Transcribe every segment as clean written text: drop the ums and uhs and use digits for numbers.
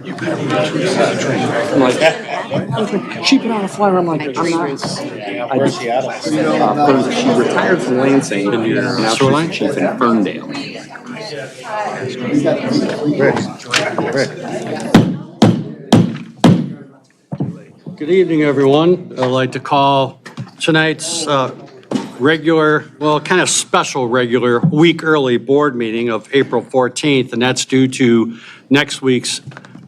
I'm like, keep it on a flyer. I'm like, I'm not. Where's Seattle? She retired from Lansing and now she's chief in Ferndale. Good evening, everyone. I'd like to call tonight's regular, well, kind of special regular week early board meeting of April 14th, and that's due to next week's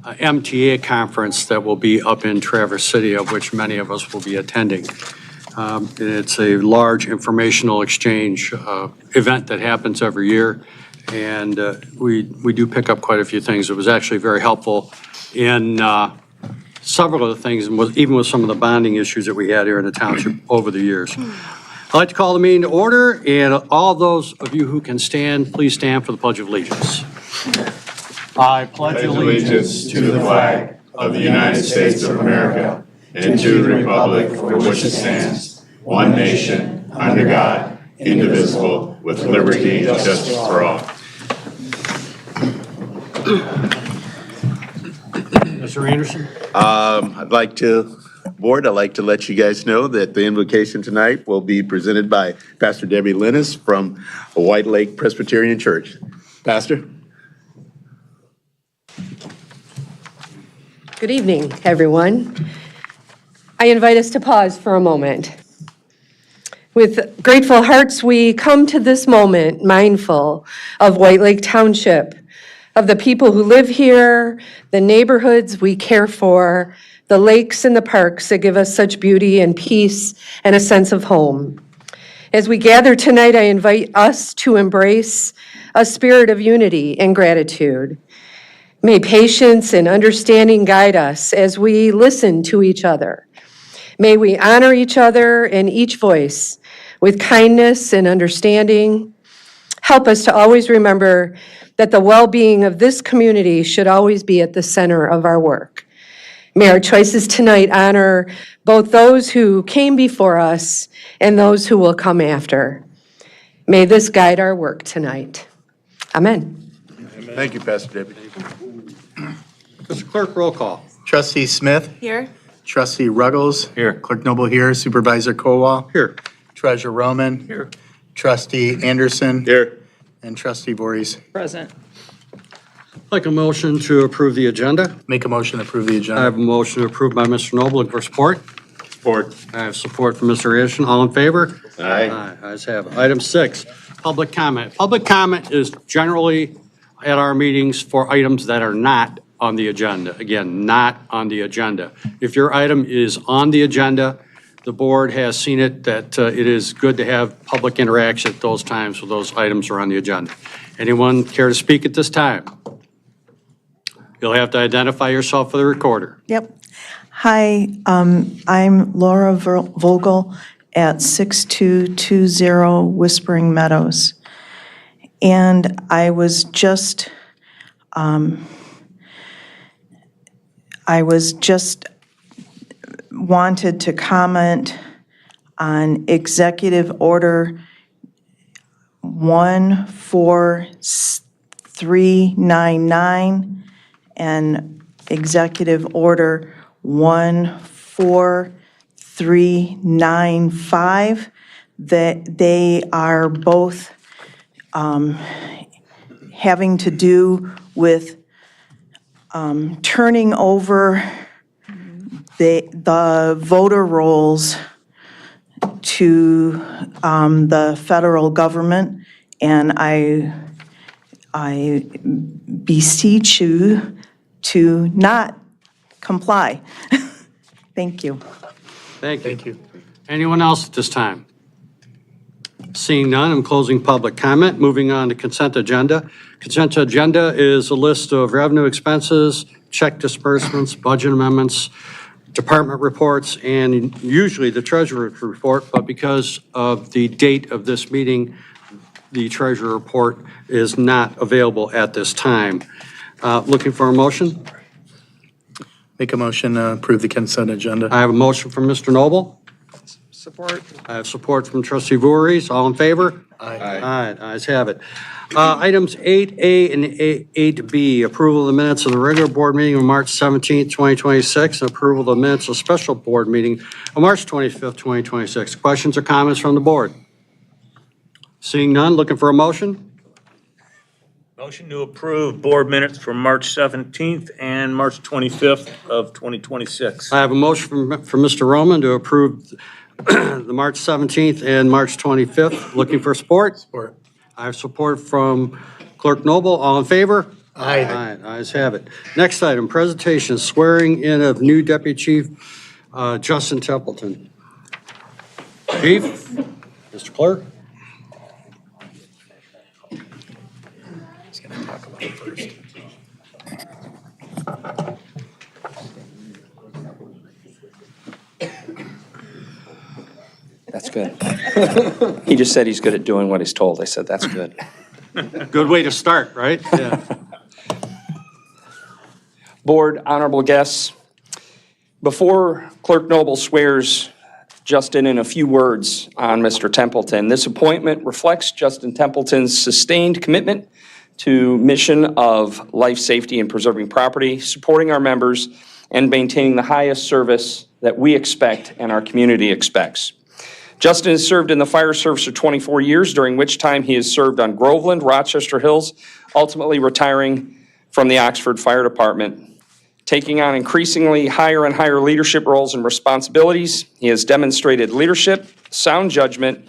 MTA conference that will be up in Traverse City, of which many of us will be attending. It's a large informational exchange event that happens every year, and we do pick up quite a few things. It was actually very helpful in several of the things, and even with some of the bonding issues that we had here in the township over the years. I'd like to call the meeting to order, and all those of you who can stand, please stand for the Pledge of Allegiance. I pledge allegiance to the flag of the United States of America and to the republic for which it stands, one nation, under God, indivisible, with liberty and justice for all. Mr. Anderson? I'd like to let you guys know that the invocation tonight will be presented by Pastor Debbie Linus from White Lake Presbyterian Church. Pastor? Good evening, everyone. I invite us to pause for a moment. With grateful hearts, we come to this moment mindful of White Lake Township, of the people who live here, the neighborhoods we care for, the lakes and the parks that give us such beauty and peace and a sense of home. As we gather tonight, I invite us to embrace a spirit of unity and gratitude. May patience and understanding guide us as we listen to each other. May we honor each other and each voice with kindness and understanding. Help us to always remember that the well-being of this community should always be at the center of our work. May our choices tonight honor both those who came before us and those who will come after. May this guide our work tonight. Amen. Thank you, Pastor Debbie. Mr. Clerk, roll call. Trustee Smith? Here. Trustee Ruggles? Here. Clerk Noble here. Supervisor Kowal? Here. Treasurer Roman? Here. Trustee Anderson? Here. And Trustee Voorhees. Present. I'd like a motion to approve the agenda. Make a motion to approve the agenda. I have a motion approved by Mr. Noble. Looking for support. Support. I have support from Mr. Anderson. All in favor? Aye. Ayes have it. Item 6, public comment. Public comment is generally at our meetings for items that are not on the agenda. Again, not on the agenda. If your item is on the agenda, the board has seen it that it is good to have public interaction at those times when those items are on the agenda. Anyone care to speak at this time? You'll have to identify yourself for the recorder. Yep. Hi, I'm Laura Vogel at 6220 Whispering Meadows. And I was just wanted to comment on Executive Order 14399 and Executive Order 14395, that they are both having to do with turning over the voter rolls to the federal government, and I beseech you to not comply. Thank you. Thank you. Anyone else at this time? Seeing none, I'm closing public comment. Moving on to consent agenda. Consent agenda is a list of revenue expenses, check disbursements, budget amendments, department reports, and usually the treasurer's report, but because of the date of this meeting, the treasurer report is not available at this time. Looking for a motion? Make a motion to approve the consent agenda. I have a motion from Mr. Noble. Support. I have support from Trustee Voorhees. All in favor? Aye. All right, ayes have it. Items 8A and 8B, approval of the minutes of the regular board meeting of March 17th, 2026, and approval of the minutes of special board meeting of March 25th, 2026. Questions or comments from the board? Seeing none, looking for a motion? Motion to approve board minutes for March 17th and March 25th of 2026. I have a motion from Mr. Roman to approve the March 17th and March 25th. Looking for support? Support. I have support from Clerk Noble. All in favor? Aye. All right, ayes have it. Next item, presentation, swearing in of new Deputy Chief Justin Templeton. Chief, Mr. Clerk? He's going to talk about it first. That's good. He just said he's good at doing what he's told. I said, that's good. Good way to start, right? Yeah. Board, honorable guests, before Clerk Noble swears Justin in a few words on Mr. Templeton, this appointment reflects Justin Templeton's sustained commitment to mission of life safety and preserving property, supporting our members, and maintaining the highest service that we expect and our community expects. Justin has served in the fire service for 24 years, during which time he has served on Groveland, Rochester Hills, ultimately retiring from the Oxford Fire Department. Taking on increasingly higher and higher leadership roles and responsibilities, he has demonstrated leadership, sound judgment,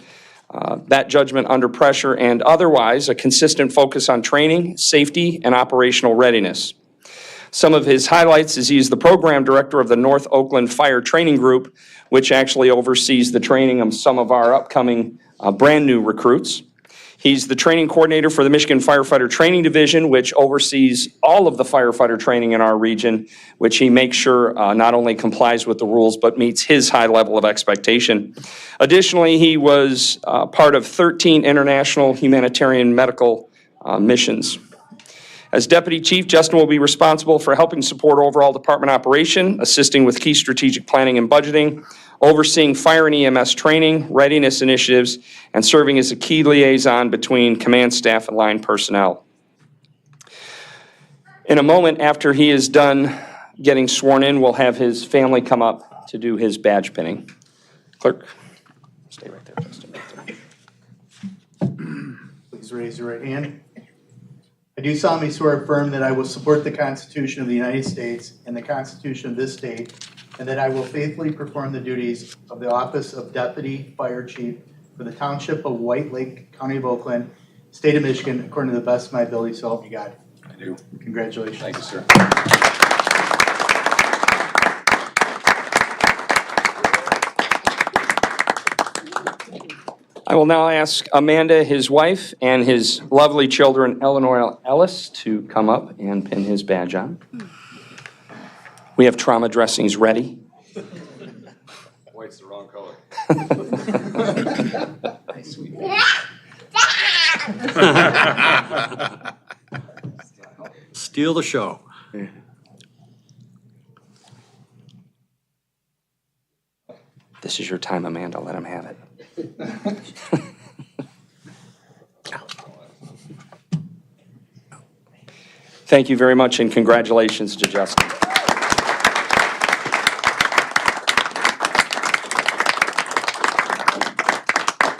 that judgment under pressure, and otherwise a consistent focus on training, safety, and operational readiness. Some of his highlights is he is the program director of the North Oakland Fire Training Group, which actually oversees the training of some of our upcoming brand new recruits. He's the training coordinator for the Michigan Firefighter Training Division, which oversees all of the firefighter training in our region, which he makes sure not only complies with the rules, but meets his high level of expectation. Additionally, he was part of 13 international humanitarian medical missions. As Deputy Chief, Justin will be responsible for helping support overall department operation, assisting with key strategic planning and budgeting, overseeing fire and EMS training, readiness initiatives, and serving as a key liaison between command staff and line personnel. In a moment, after he is done getting sworn in, we'll have his family come up to do his badge pinning. Clerk, stay right there, Justin. Right there. Please raise your right hand. I do solemnly swear or affirm that I will support the Constitution of the United States and the Constitution of this state, and that I will faithfully perform the duties of the office of Deputy Fire Chief for the Township of White Lake, County of Oakland, State of Michigan, according to the best of my ability, so help me God. I do. Congratulations. Thank you, sir. I will now ask Amanda, his wife, and his lovely children, Eleanor and Ellis, to come up and pin his badge on. We have trauma dressings ready. White's the wrong color. Steal the show. This is your time, Amanda. Let him have it. Thank you very much, and congratulations to Justin.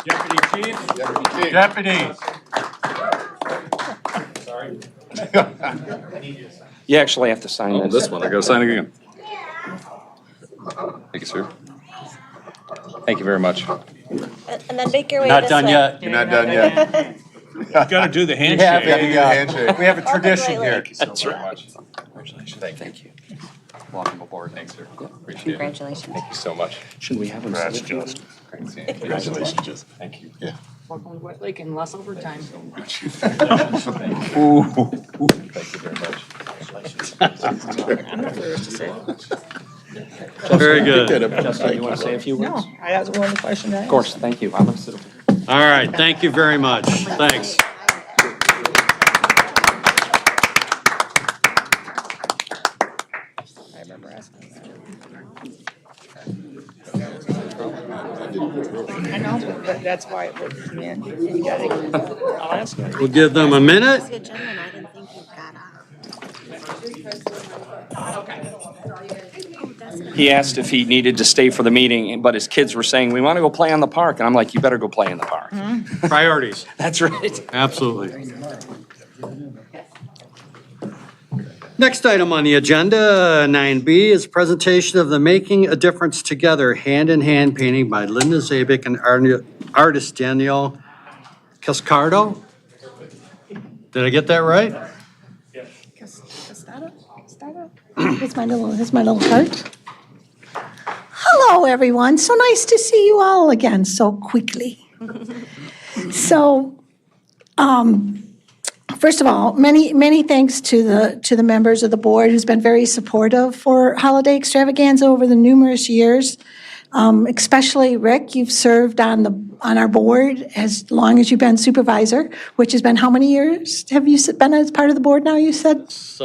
Deputy Chief? Deputy. Sorry. You actually have to sign Oh, this. this one, I gotta sign it again. Thank you, sir. Thank you very much. And then make your way Not this done way. yet. You're not done yet. Gotta do the handshake. Handshake. We have a Welcome, tradition White here. Lake. Thank you so very much. Congratulations. Thank you. Welcome aboard. Thanks, sir. Appreciate it. Congratulations. Thank you so much. Should we have him sign it? Great seeing you. Congratulations. Thank you. Yeah. Welcome to White Lake and less overtime. Thank you very much. I'm the first to say. Very good. Justin, you want to say a few words? No, I asked one question to ask. Of course, thank you. I'm going to sit over here. All right, thank you very much. Thanks. I remember asking that. I know, but that's why it worked, man. You gotta, I'll ask him. We'll give them a minute. Gentlemen, I didn't think you got He asked if he needed to stay for the meeting, but his kids were saying, we want to go play on the park. And I'm like, you better go play in the park. Priorities. That's right. Absolutely. Next item on the agenda, 9B, is presentation of the Making a Difference Together hand-in-hand painting by Linda Zabik and artist Danielle Cascardo. Did I get that right? Here's my little heart. Hello, everyone. So nice to see you all again so quickly. So, first of all, many thanks to the members of the board who's been very supportive for Holiday Extravaganza over the numerous years. Especially Rick, you've served on our board as long as you've been supervisor, which has been how many years have you been as part of the board now, you said? It's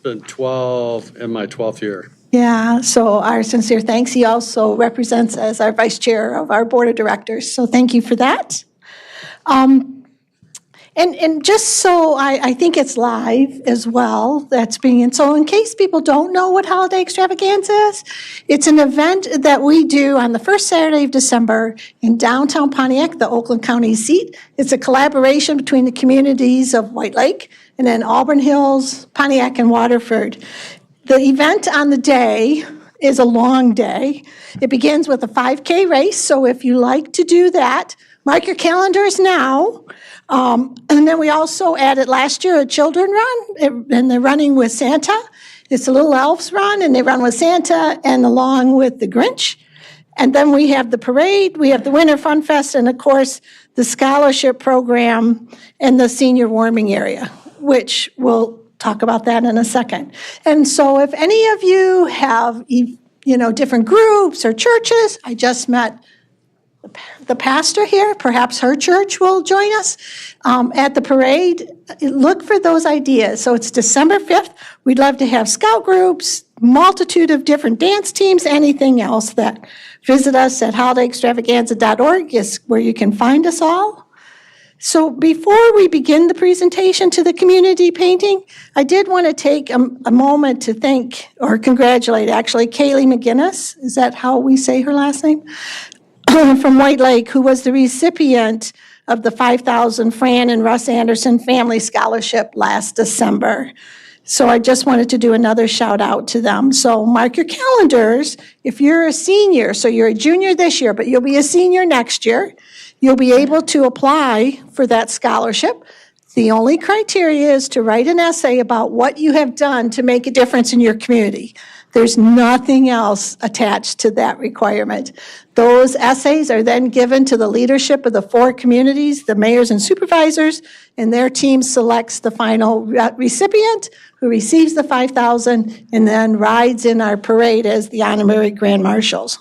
been 12, in my 12th year. Yeah, so our sincere thanks. He also represents as our vice chair of our board of directors, so thank you for that. And just so I think it's live as well, that's being, so in case people don't know what Holiday Extravaganza is, it's an event that we do on the first Saturday of December in downtown Pontiac, the Oakland County seat. It's a collaboration between the communities of White Lake and then Auburn Hills, Pontiac, and Waterford. The event on the day is a long day. It begins with a 5K race, so if you like to do that, mark your calendars now. And then we also added last year a children run, and they're running with Santa. It's a little elves run, and they run with Santa and along with the Grinch. And then we have the parade, we have the Winter Fun Fest, and of course, the scholarship program and the senior warming area, which we'll talk about that in a second. And so if any of you have, different groups or churches, I just met the pastor here, perhaps her church will join us at the parade. Look for those ideas. So it's December 5th. We'd love to have scout groups, multitude of different dance teams, anything else that visit us at holidayextravaganza.org is where you can find us all. So before we begin the presentation to the community painting, I did want to take a moment to thank or congratulate actually Kaylee McGinnis. Is that how we say her last name? From White Lake, who was the recipient of the 5,000 Fran and Russ Anderson Family Scholarship last December. So I just wanted to do another shout out to them. So mark your calendars. If you're a senior, so you're a junior this year, but you'll be a senior next year, you'll be able to apply for that scholarship. The only criteria is to write an essay about what you have done to make a difference in your community. There's nothing else attached to that requirement. Those essays are then given to the leadership of the 4 communities, the mayors and supervisors, and their team selects the final recipient who receives the $5,000 and then rides in our parade as the honorary grand marshals.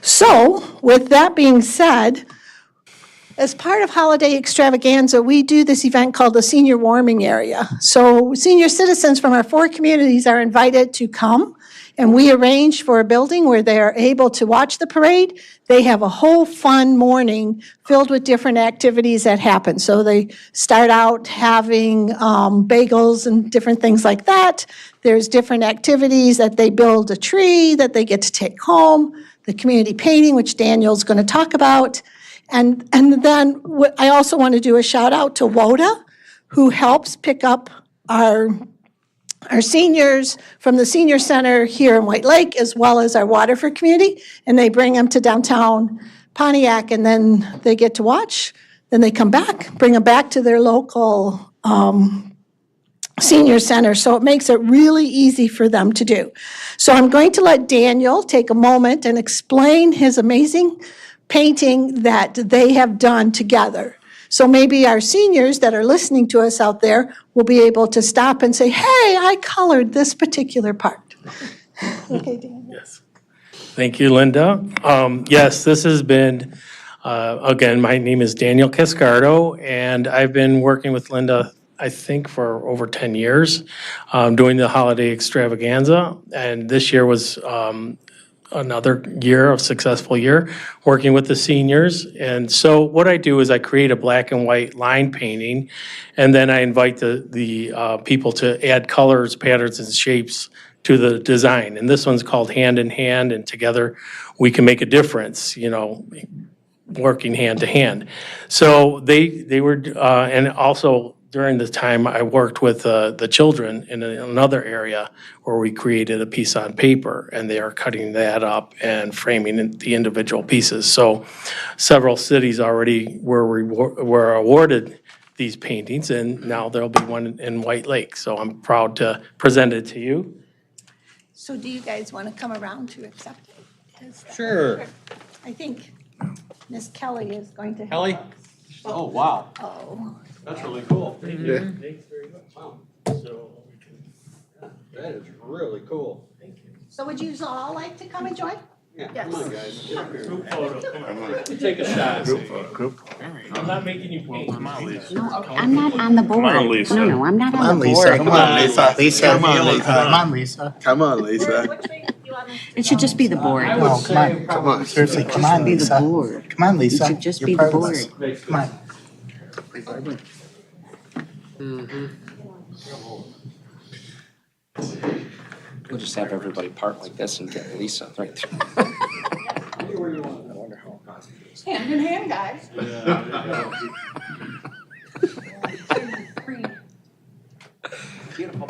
So, with that being said, as part of Holiday Extravaganza, we do this event called the Senior Warming Area. So senior citizens from our 4 communities are invited to come, and we arrange for a building where they are able to watch the parade. They have a whole fun morning filled with different activities that happen. So they start out having bagels and different things like that. There's different activities that they build a tree that they get to take home, the community painting, which Daniel's going to talk about. And then I also want to do a shout out to WODA, who helps pick up our seniors from the senior center here in White Lake, as well as our Waterford community, and they bring them to downtown Pontiac, and then they get to watch. Then they come back, bring them back to their local senior center, so it makes it really easy for them to do. So I'm going to let Daniel take a moment and explain his amazing painting that they have done together. So maybe our seniors that are listening to us out there will be able to stop and say, hey, I colored this particular part. Okay, Dan. Yes. Thank you, Linda. Yes, this has been, again, my name is Daniel Cascardo, and I've been working with Linda, I think, for over 10 years, doing the Holiday Extravaganza. And this year was another year of successful year, working with the seniors. And so what I do is I create a black and white line painting, and then I invite the people to add colors, patterns, and shapes to the design. And this one's called Hand in Hand, and together we can make a difference, working hand to hand. So they were, and also during the time I worked with the children in another area where we created a piece on paper, and they are cutting that up and framing the individual pieces. So several cities already were awarded these paintings, and now there'll be one in White Lake. So I'm proud to present it to you. So do you guys want to come around to accept it? Sure. I think Miss Kelly is going to. Kelly? Oh, wow. Oh. That's really cool. Thanks very much. Wow. So we can. That is really cool. So would you all like to come and join? Yeah, Yes. come on, guys. Group photo, come on. Take a shot. I'm not making you paint. Come on, Lisa. No, I'm not on the board. Come on, Lisa. No, I'm not Come on on, the Lisa. board. Come on, Lisa. Lisa. Come on, Lisa. Come on, Lisa. Come on, Lisa. It should just be the board. I No, would come say on. probably. Seriously, come on, Be the Lisa. board. Come on, Lisa. It should just You're be the part of board. this. Come on. We'll just have everybody part like this and get Lisa right there. Hand in hand, guys.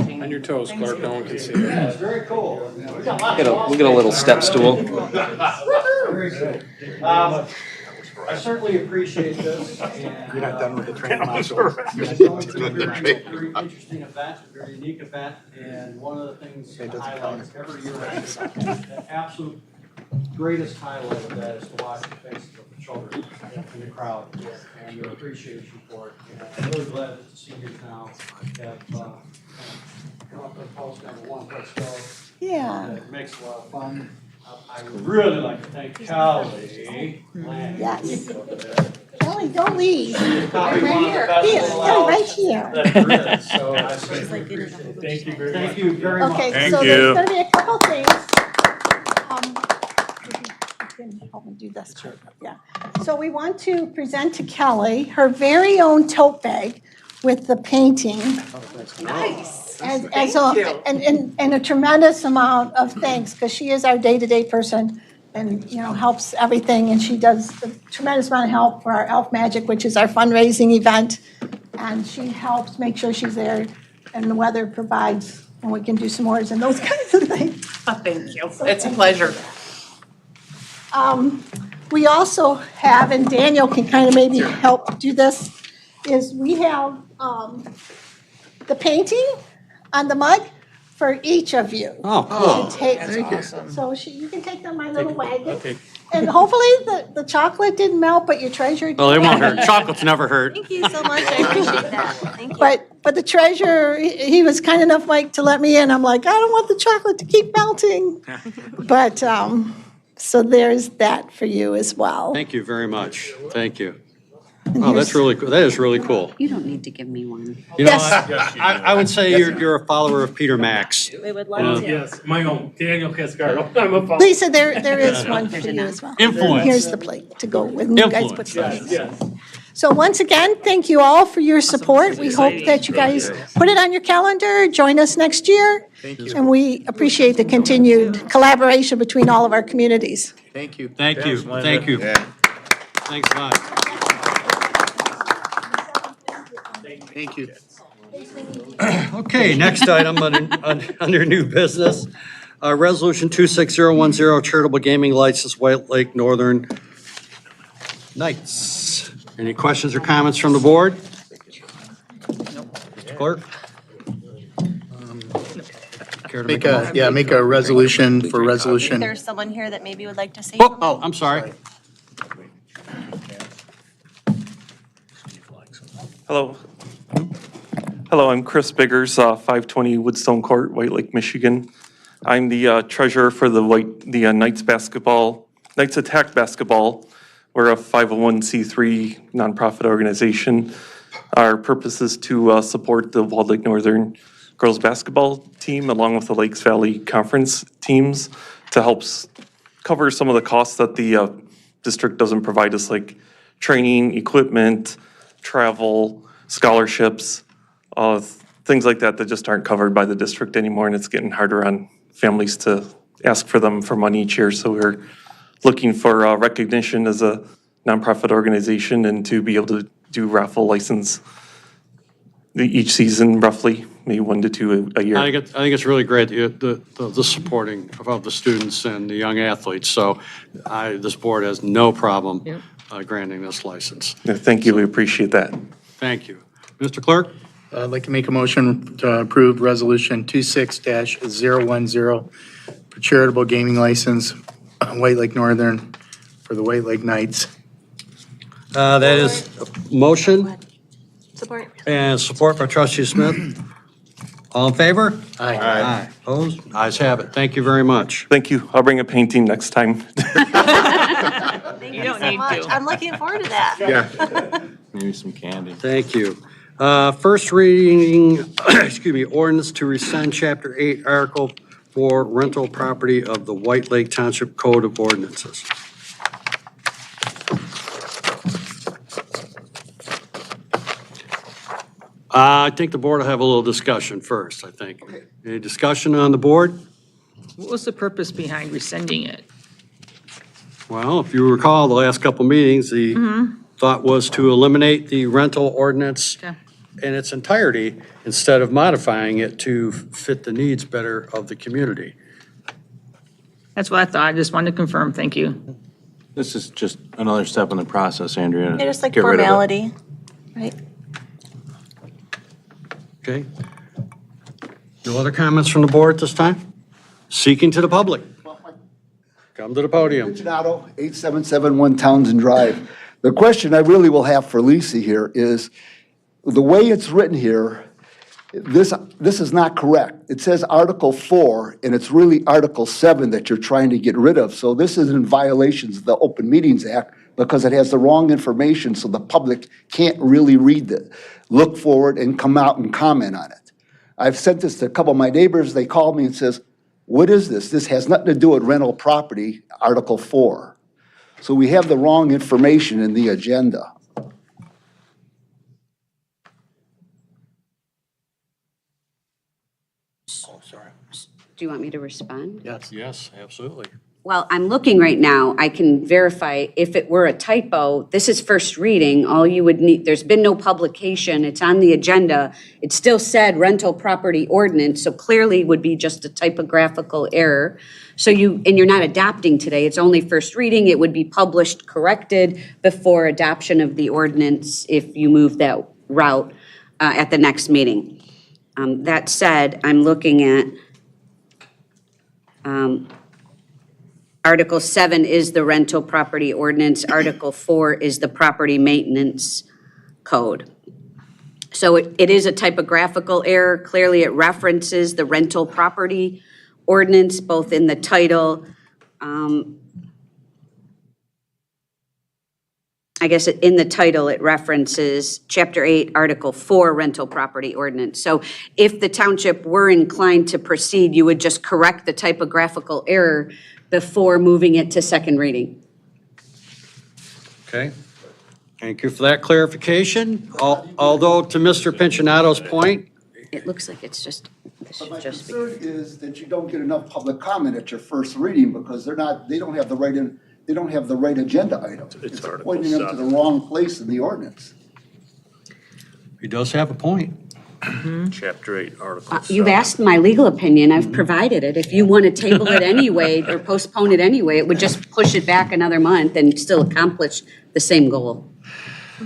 On your toes, Clark, no one can see That's very cool. We'll get a little step stool. Very good. I certainly appreciate this. You're not done with the train module. Very interesting event, very unique event, and one of the things that highlights every year, the absolute greatest highlight of that is to watch the faces of the children in the crowd and your appreciation for it. And I'm really glad that the seniors now have come up with post number one, let's go. Yeah. It makes a lot of fun. I would really like to thank Kelly. Yes. Kelly, don't leave. Right here. Here, Kelly, right here. Thank you very much. Thank you very much. Okay, Thank so you. there's gonna be a couple things. You can help me do this. Yeah. So we want to present to Kelly her very own tote bag with the painting. Nice. And a tremendous amount of thanks, because she is our day-to-day person and, helps everything. And she does a tremendous amount of help for our Elf Magic, which is our fundraising event. And she helps make sure she's there and the weather provides, and we can do s'mores and those kinds of things. Oh, thank you. It's a pleasure. We also have, and Daniel can kind of maybe help do this, is we have the painting on the mug for each of you. Oh, To take. Awesome. So you can take them my little wagon. Okay. And hopefully the chocolate didn't melt, but your treasure. well, it won't hurt. Chocolates never hurt. Thank you so much. I appreciate that. Thank you. But the treasure, he was kind enough, Mike, to let me in. I'm like, I don't want the chocolate to keep melting. But, so there's that for you as well. Thank you very much. Thank you. And Oh, that's here's- really cool. That is really cool. You don't need to give me one. You know, Yes. I would say you're a follower of Peter Max. We would love Yes, my own, Daniel Cascardo. I'm a follower. Lisa, there is one for you as well. Influence. Here's the plate to go with. You guys put Influence. some things. So once again, thank you all for your support. We hope that you guys put it on your calendar, join us next year. And we appreciate the continued collaboration between all of our communities. Thank you. Thank you. Thank you. Thanks a lot. Thank you. Okay, next item under new business. Resolution 26010, charitable gaming license, White Lake Northern Knights. Any questions or comments from the board? Mr. Clerk? Care to Make a resolution for resolution. There's someone here that maybe would like to say Oh, I'm sorry. Hello. Hello, I'm Chris Biggers, 520 Woodstone Court, White Lake, Michigan. I'm the treasurer for the Knights Attack Basketball. We're a 501c3 nonprofit organization. Our purpose is to support the Walled Lake Northern girls basketball team along with the Lakes Valley Conference teams to help cover some of the costs that the district doesn't provide us, like training, equipment, travel, scholarships, things like that that just aren't covered by the district anymore, and it's getting harder on families to ask for them for money each year. So we're looking for recognition as a nonprofit organization and to be able to do raffle license each season, roughly, maybe 1 to 2 a year. I think it's really great, the supporting of the students and the young athletes. So this board has no problem granting this license. Yeah, thank you, we appreciate that. Thank you. Mr. Clerk? I'd like to make a motion to approve Resolution 26-010 for charitable gaming license, White Lake Northern for the White Lake Knights. That is a motion Support. and support by Trustee Smith. All in favor? Aye. Aye. Opposed? Ayes have it. Thank you very much. Thank you, I'll bring a painting next time. Thank you don't so need much. to. I'm looking forward to that. Maybe some candy. Thank you. First reading, ordinance to rescind Chapter 8, Article 4, rental property of the White Lake Township Code of Ordinances. I think the board will have a little discussion first, I think. Any discussion on the board? What was the purpose behind rescinding it? Well, if you recall, the last couple meetings, the thought was to eliminate the rental ordinance Okay. in its entirety instead of modifying it to fit the needs better of the community. That's what I thought. I just wanted to confirm. Thank you. This is just another step in the process, Andrea. Yeah, just like Get rid of it. formality, right? Okay? No other comments from the board at this time? Seeking to the public. Come to the podium. Otto, 8771 Townsend Drive. The question I really will have for Lisa here is, the way it's written here, this is not correct. It says Article 4, and it's really Article 7 that you're trying to get rid of. So this is in violations of the Open Meetings Act because it has the wrong information, so the public can't really read it, look forward, and come out and comment on it. I've sent this to a couple of my neighbors. They called me and says, what is this? This has nothing to do with rental property, Article 4. So we have the wrong information in the agenda. Do you want me to respond? Yes. Yes, absolutely. Well, I'm looking right now. I can verify if it were a typo. This is first reading. All you would need, there's been no publication. It's on the agenda. It still said rental property ordinance, so clearly would be just a typographical error. So you're not adopting today. It's only first reading. It would be published, corrected before adoption of the ordinance if you move that route at the next meeting. That said, I'm looking at Article 7 is the rental property ordinance. Article 4 is the property maintenance code. So it is a typographical error. Clearly, it references the rental property ordinance, both in the title. I guess in the title, it references Chapter 8, Article 4, rental property ordinance. So if the township were inclined to proceed, you would just correct the typographical error before moving it to second reading. Okay. Thank you for that clarification. Although to Mr. Pinchinato's point, It looks like it's just, this But should my just be. concern is that you don't get enough public comment at your first reading because they don't have the right agenda item. It's Article pointing them to the 7. wrong place in the ordinance. he does have a point. Chapter 8, Article 7. You've asked my legal opinion, I've provided it. If you want to table it anyway or postpone it anyway, it would just push it back another month and still accomplish the same goal.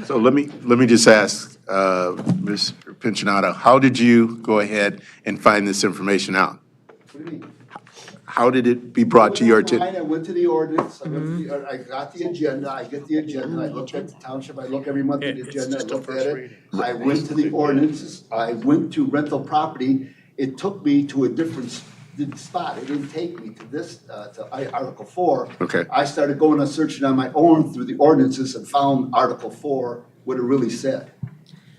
So let me just ask, Ms. Pinchinado, how did you go ahead and find this information out? What do you mean? How did it be brought to your attention? I went to the ordinance, I got the agenda, I get the agenda, I look at the township, I look every month at the It's agenda, I just a look at first it. reading. I went to the ordinances, I went to rental property, it took me to a different spot, it didn't take me to this, to Article 4. Okay. I started going and searching on my own through the ordinances and found Article 4, what it really said.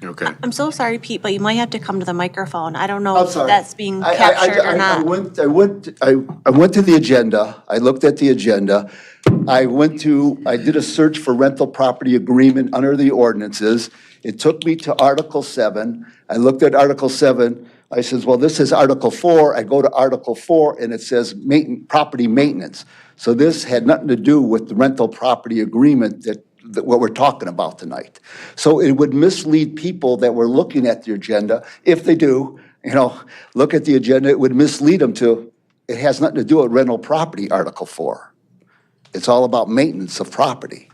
Okay. I'm so sorry, Pete, but you might have to come to the microphone. I don't know I'm if sorry. that's being I captured or not. I went to the agenda, I looked at the agenda, I did a search for rental property agreement under the ordinances. It took me to Article 7. I looked at Article 7, I says, well, this is Article 4. I go to Article 4 and it says property maintenance. So this had nothing to do with the rental property agreement that what we're talking about tonight. So it would mislead people that were looking at the agenda, if they do, look at the agenda, it would mislead them to, it has nothing to do with rental property, Article 4. It's all about maintenance of property.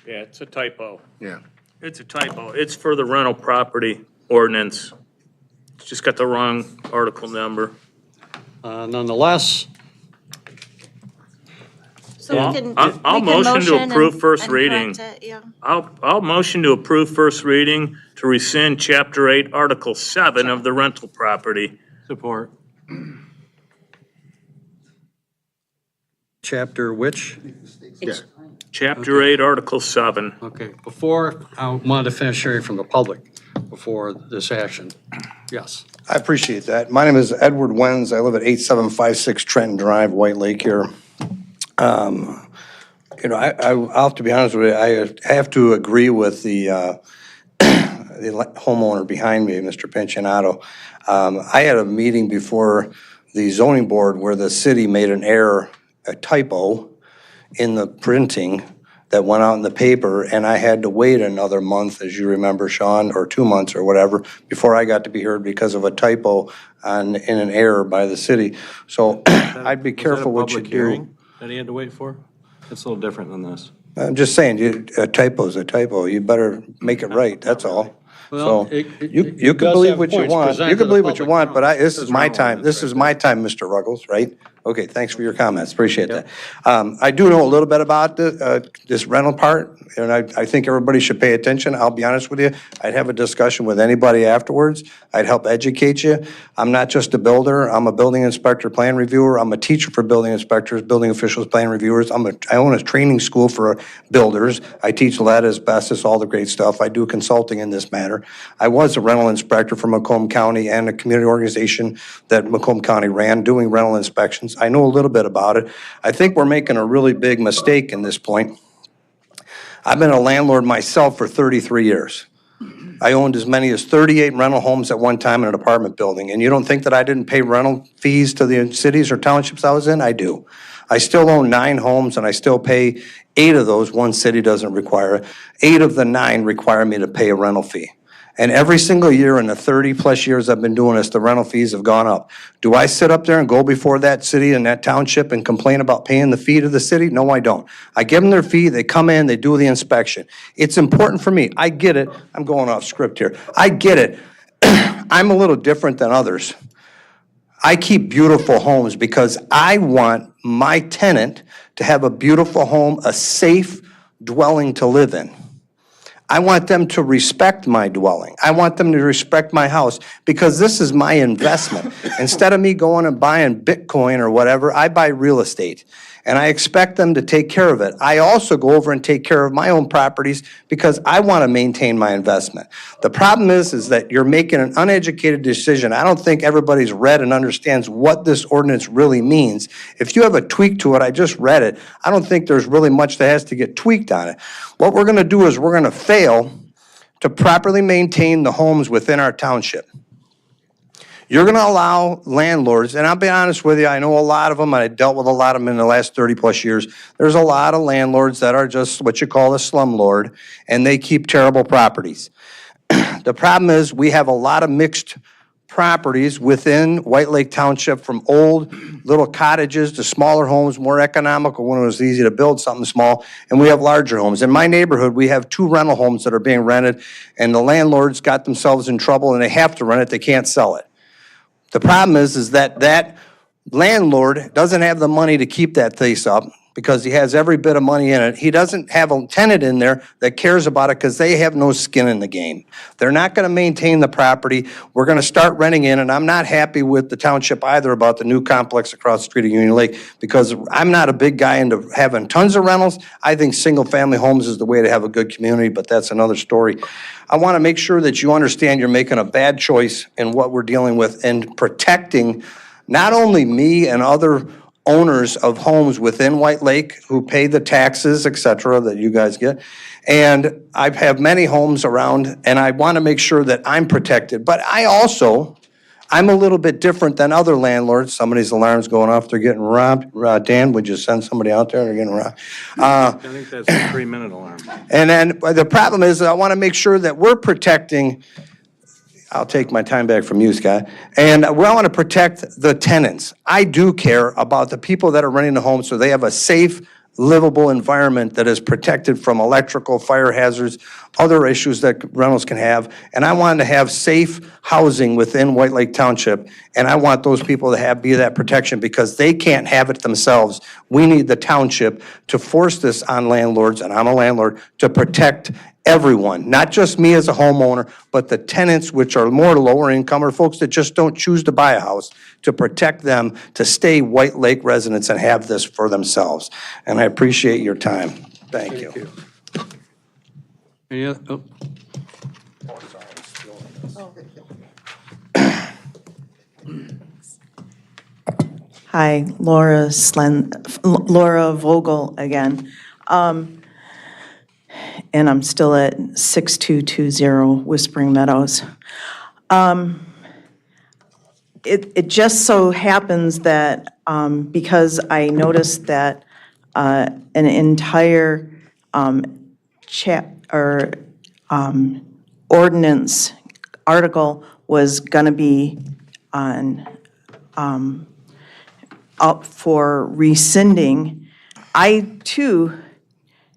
Yeah, it's a typo. Yeah. It's a typo. It's for the rental property ordinance. It's just got the wrong article number. Nonetheless, So we can, I'll we can motion to approve and- first and reading. correct it, yeah. I'll motion to approve first reading to rescind Chapter 8, Article 7 of the rental property. support. Chapter which? Chapter 8, Article 7. Okay, before, I wanted to finish hearing from the public before this action. Yes. I appreciate that. My name is Edward Wenz. I live at 8756 Trenton Drive, White Lake here. I'll have to be honest with you, I have to agree with the homeowner behind me, Mr. Pincinato. I had a meeting before the zoning board where the city made an error, a typo in the printing that went out in the paper, and I had to wait another month, as you remember, Sean, or 2 months or whatever, before I got to be heard because of a typo in an error by the city. So I'd be careful what you do. That he had to wait for? It's a little different than this. I'm just saying, a typo's a typo. You better make it right, that's all. Well, So it you can does believe have what you points want. presented You to can the believe what you public. want, but this is my wrong time. one, This that's is my time, Mr. Ruggles, right? Okay, thanks for your comments. Appreciate that. I do know a little bit about this rental part, and I think everybody should pay attention. I'll be honest with you. I'd have a discussion with anybody afterwards. I'd help educate you. I'm not just a builder. I'm a building inspector, plan reviewer. I'm a teacher for building inspectors, building officials, plan reviewers. I own a training school for builders. I teach lead, asbestos, all the great stuff. I do consulting in this matter. I was a rental inspector for Macomb County and a community organization that Macomb County ran doing rental inspections. I know a little bit about it. I think we're making a really big mistake in this point. I've been a landlord myself for 33 years. I owned as many as 38 rental homes at one time in an apartment building. And you don't think that I didn't pay rental fees to the cities or townships I was in? I do. I still own 9 homes and I still pay 8 of those. One city doesn't require it. 8 of the 9 require me to pay a rental fee. And every single year in the 30-plus years I've been doing this, the rental fees have gone up. Do I sit up there and go before that city and that township and complain about paying the fee to the city? No, I don't. I give them their fee, they come in, they do the inspection. It's important for me. I get it. I'm going off script here. I get it. I'm a little different than others. I keep beautiful homes because I want my tenant to have a beautiful home, a safe dwelling to live in. I want them to respect my dwelling. I want them to respect my house because this is my investment. Instead of me going and buying Bitcoin or whatever, I buy real estate. And I expect them to take care of it. I also go over and take care of my own properties because I want to maintain my investment. The problem is that you're making an uneducated decision. I don't think everybody's read and understands what this ordinance really means. If you have a tweak to it, I just read it. I don't think there's really much that has to get tweaked on it. What we're going to do is we're going to fail to properly maintain the homes within our township. You're going to allow landlords, and I'll be honest with you, I know a lot of them, and I dealt with a lot of them in the last 30-plus years. There's a lot of landlords that are just what you call a slumlord, and they keep terrible properties. The problem is we have a lot of mixed properties within White Lake Township, from old little cottages to smaller homes, more economical when it was easy to build something small, and we have larger homes. In my neighborhood, we have 2 rental homes that are being rented, and the landlords got themselves in trouble, and they have to rent it. They can't sell it. The problem is that landlord doesn't have the money to keep that place up because he has every bit of money in it. He doesn't have a tenant in there that cares about it because they have no skin in the game. They're not going to maintain the property. We're going to start renting in, and I'm not happy with the township either about the new complex across the street of Union Lake, because I'm not a big guy into having tons of rentals. I think single-family homes is the way to have a good community, but that's another story. I want to make sure that you understand you're making a bad choice in what we're dealing with and protecting not only me and other owners of homes within White Lake who pay the taxes, et cetera, that you guys get. And I have many homes around, and I want to make sure that I'm protected. But I'm a little bit different than other landlords. Somebody's alarm's going off, they're getting robbed. Dan, would you send somebody out there? They're getting robbed. I think that's a 3-minute alarm. And then the problem is I want to make sure that we're protecting, I'll take my time back from you, Scott, and we want to protect the tenants. I do care about the people that are renting the home so they have a safe, livable environment that is protected from electrical, fire hazards, other issues that rentals can have. And I want to have safe housing within White Lake Township, and I want those people to be that protection because they can't have it themselves. We need the township to force this on landlords, and I'm a landlord, to protect everyone, not just me as a homeowner, but the tenants, which are more lower income or folks that just don't choose to buy a house, to protect them, to stay White Lake residents and have this for themselves. And I appreciate your time. Thank you. Any other, Hi, Laura Vogel again. And I'm still at 6220 Whispering Meadows. It just so happens that because I noticed that an entire ordinance article was going to be up for rescinding, I too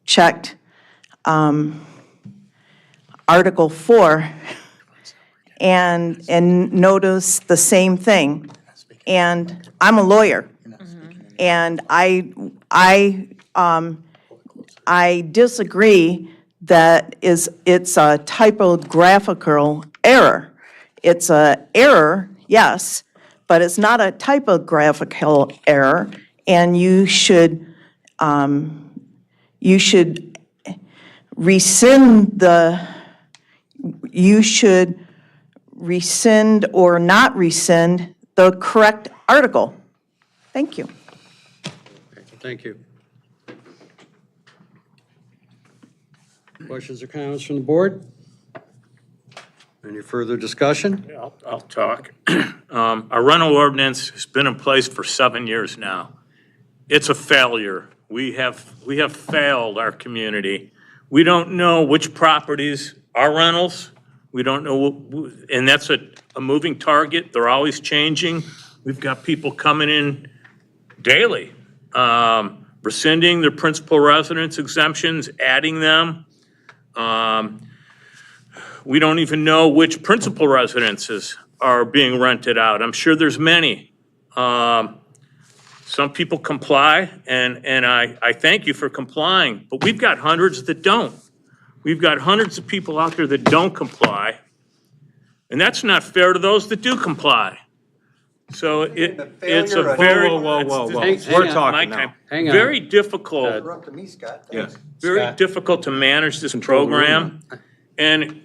checked Article 4 and noticed the same thing. And I'm a lawyer. And I disagree that it's a typographical error. It's an error, yes, but it's not a typographical error, and you should rescind or not rescind the correct article. Thank you. thank you. Questions or comments from the board? Any further discussion? Yeah, I'll talk. Our rental ordinance has been in place for 7 years now. It's a failure. We have failed our community. We don't know which properties are rentals. We don't know, and that's a moving target. They're always changing. We've got people coming in daily, rescinding their principal residence exemptions, adding them. We don't even know which principal residences are being rented out. I'm sure there's many. Some people comply, and I thank you for complying, but we've got hundreds that don't. We've got hundreds of people out there that don't comply, and that's not fair to those that do comply. So it's a very... Whoa. We're talking now. Hang on. Very difficult. Interrupt me, Scott. Yes. Very Scott. difficult to manage this program. And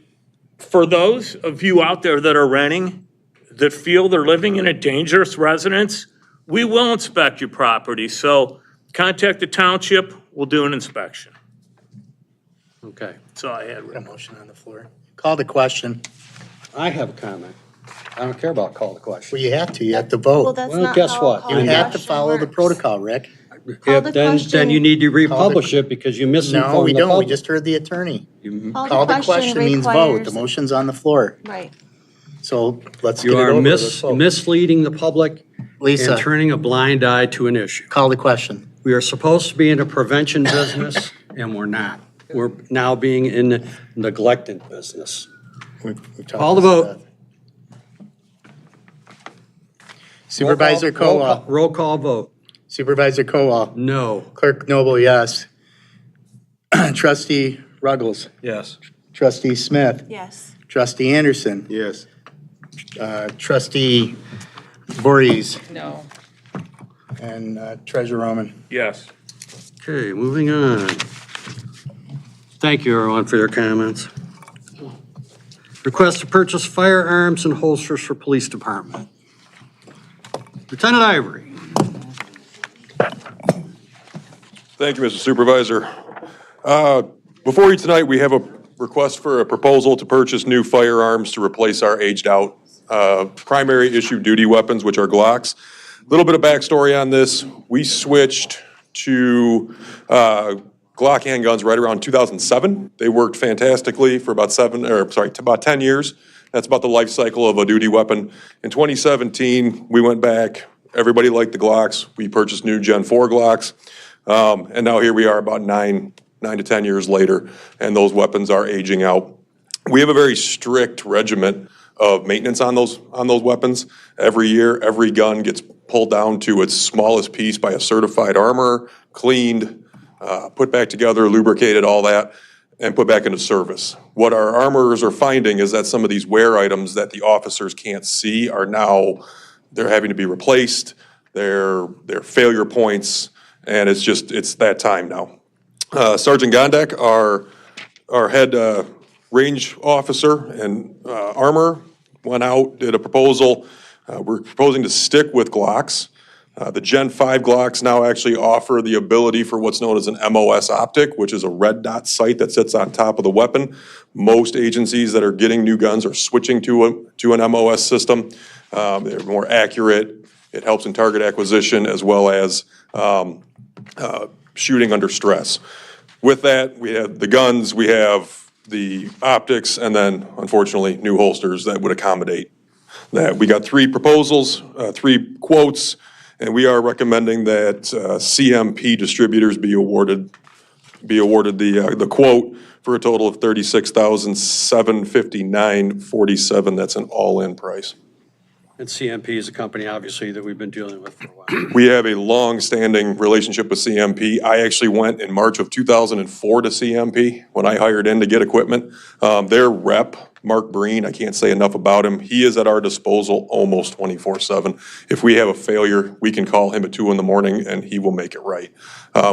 for those of you out there that are renting, that feel they're living in a dangerous residence, we will inspect your property. So contact the township, we'll do an inspection. Okay. That's all I had. A motion on the floor. Call the question. I have a comment. I don't care about call the question. Well, you have to Well, vote. that's Well, not guess how what? call You the have to question follow the works. protocol, Rick. Call the Then question. you need to Call the- republish it because you misinformed No, we the don't. We public. just heard the attorney. Call The question means vote. The motion's on the floor. Right. So let's get You it are over. Let's vote. misleading the public and Lisa, turning a blind eye to an issue. call the question. We are supposed to be in a prevention business, and we're not. We're now being in the neglected business. We've talked Call the about vote. that. Supervisor Koa. Roll call vote. Supervisor Kowal. No. Clerk Noble, yes. Trustee Ruggles. Yes. Trustee Smith. Yes. Trustee Anderson. Yes. Trustee Voorhees. No. And Treasurer Roman. Yes. Okay, moving on. Thank you, everyone, for your comments. Request to purchase firearms and holsters for police department. Lieutenant Ivory. Thank you, Mr. Supervisor. Before you tonight, we have a request for a proposal to purchase new firearms to replace our aged-out primary issue duty weapons, which are Glocks. A little bit of backstory on this. We switched to Glock handguns right around 2007. They worked fantastically for about 10 years. That's about the life cycle of a duty weapon. In 2017, we went back. Everybody liked the Glocks. We purchased new Gen 4 Glocks. And now here we are about 9 to 10 years later, and those weapons are aging out. We have a very strict regimen of maintenance on those weapons. Every year, every gun gets pulled down to its smallest piece by a certified armorer, cleaned, put back together, lubricated, all that, and put back into service. What our armorers are finding is that some of these wear items that the officers can't see are now, they're having to be replaced, they're failure points, and it's that time now. Sergeant Gondek, our head range officer and armorer, went out, did a proposal. We're proposing to stick with Glocks. The Gen 5 Glocks now actually offer the ability for what's known as an MOS optic, which is a red dot sight that sits on top of the weapon. Most agencies that are getting new guns are switching to an MOS system. They're more accurate. It helps in target acquisition as well as shooting under stress. With that, we have the guns, we have the optics, and then unfortunately, new holsters that would accommodate that. We got 3 proposals, 3 quotes, and we are recommending that CMP distributors be awarded the quote for a total of $36,759.47. That's an all-in price. And CMP is a company, obviously, that we've been dealing with for a while. We have a long-standing relationship with CMP. I actually went in March of 2004 to CMP when I hired in to get equipment. Their rep, Mark Breen, I can't say enough about him. He is at our disposal almost 24/7. If we have a failure, we can call him at 2 in the morning and he will make it right.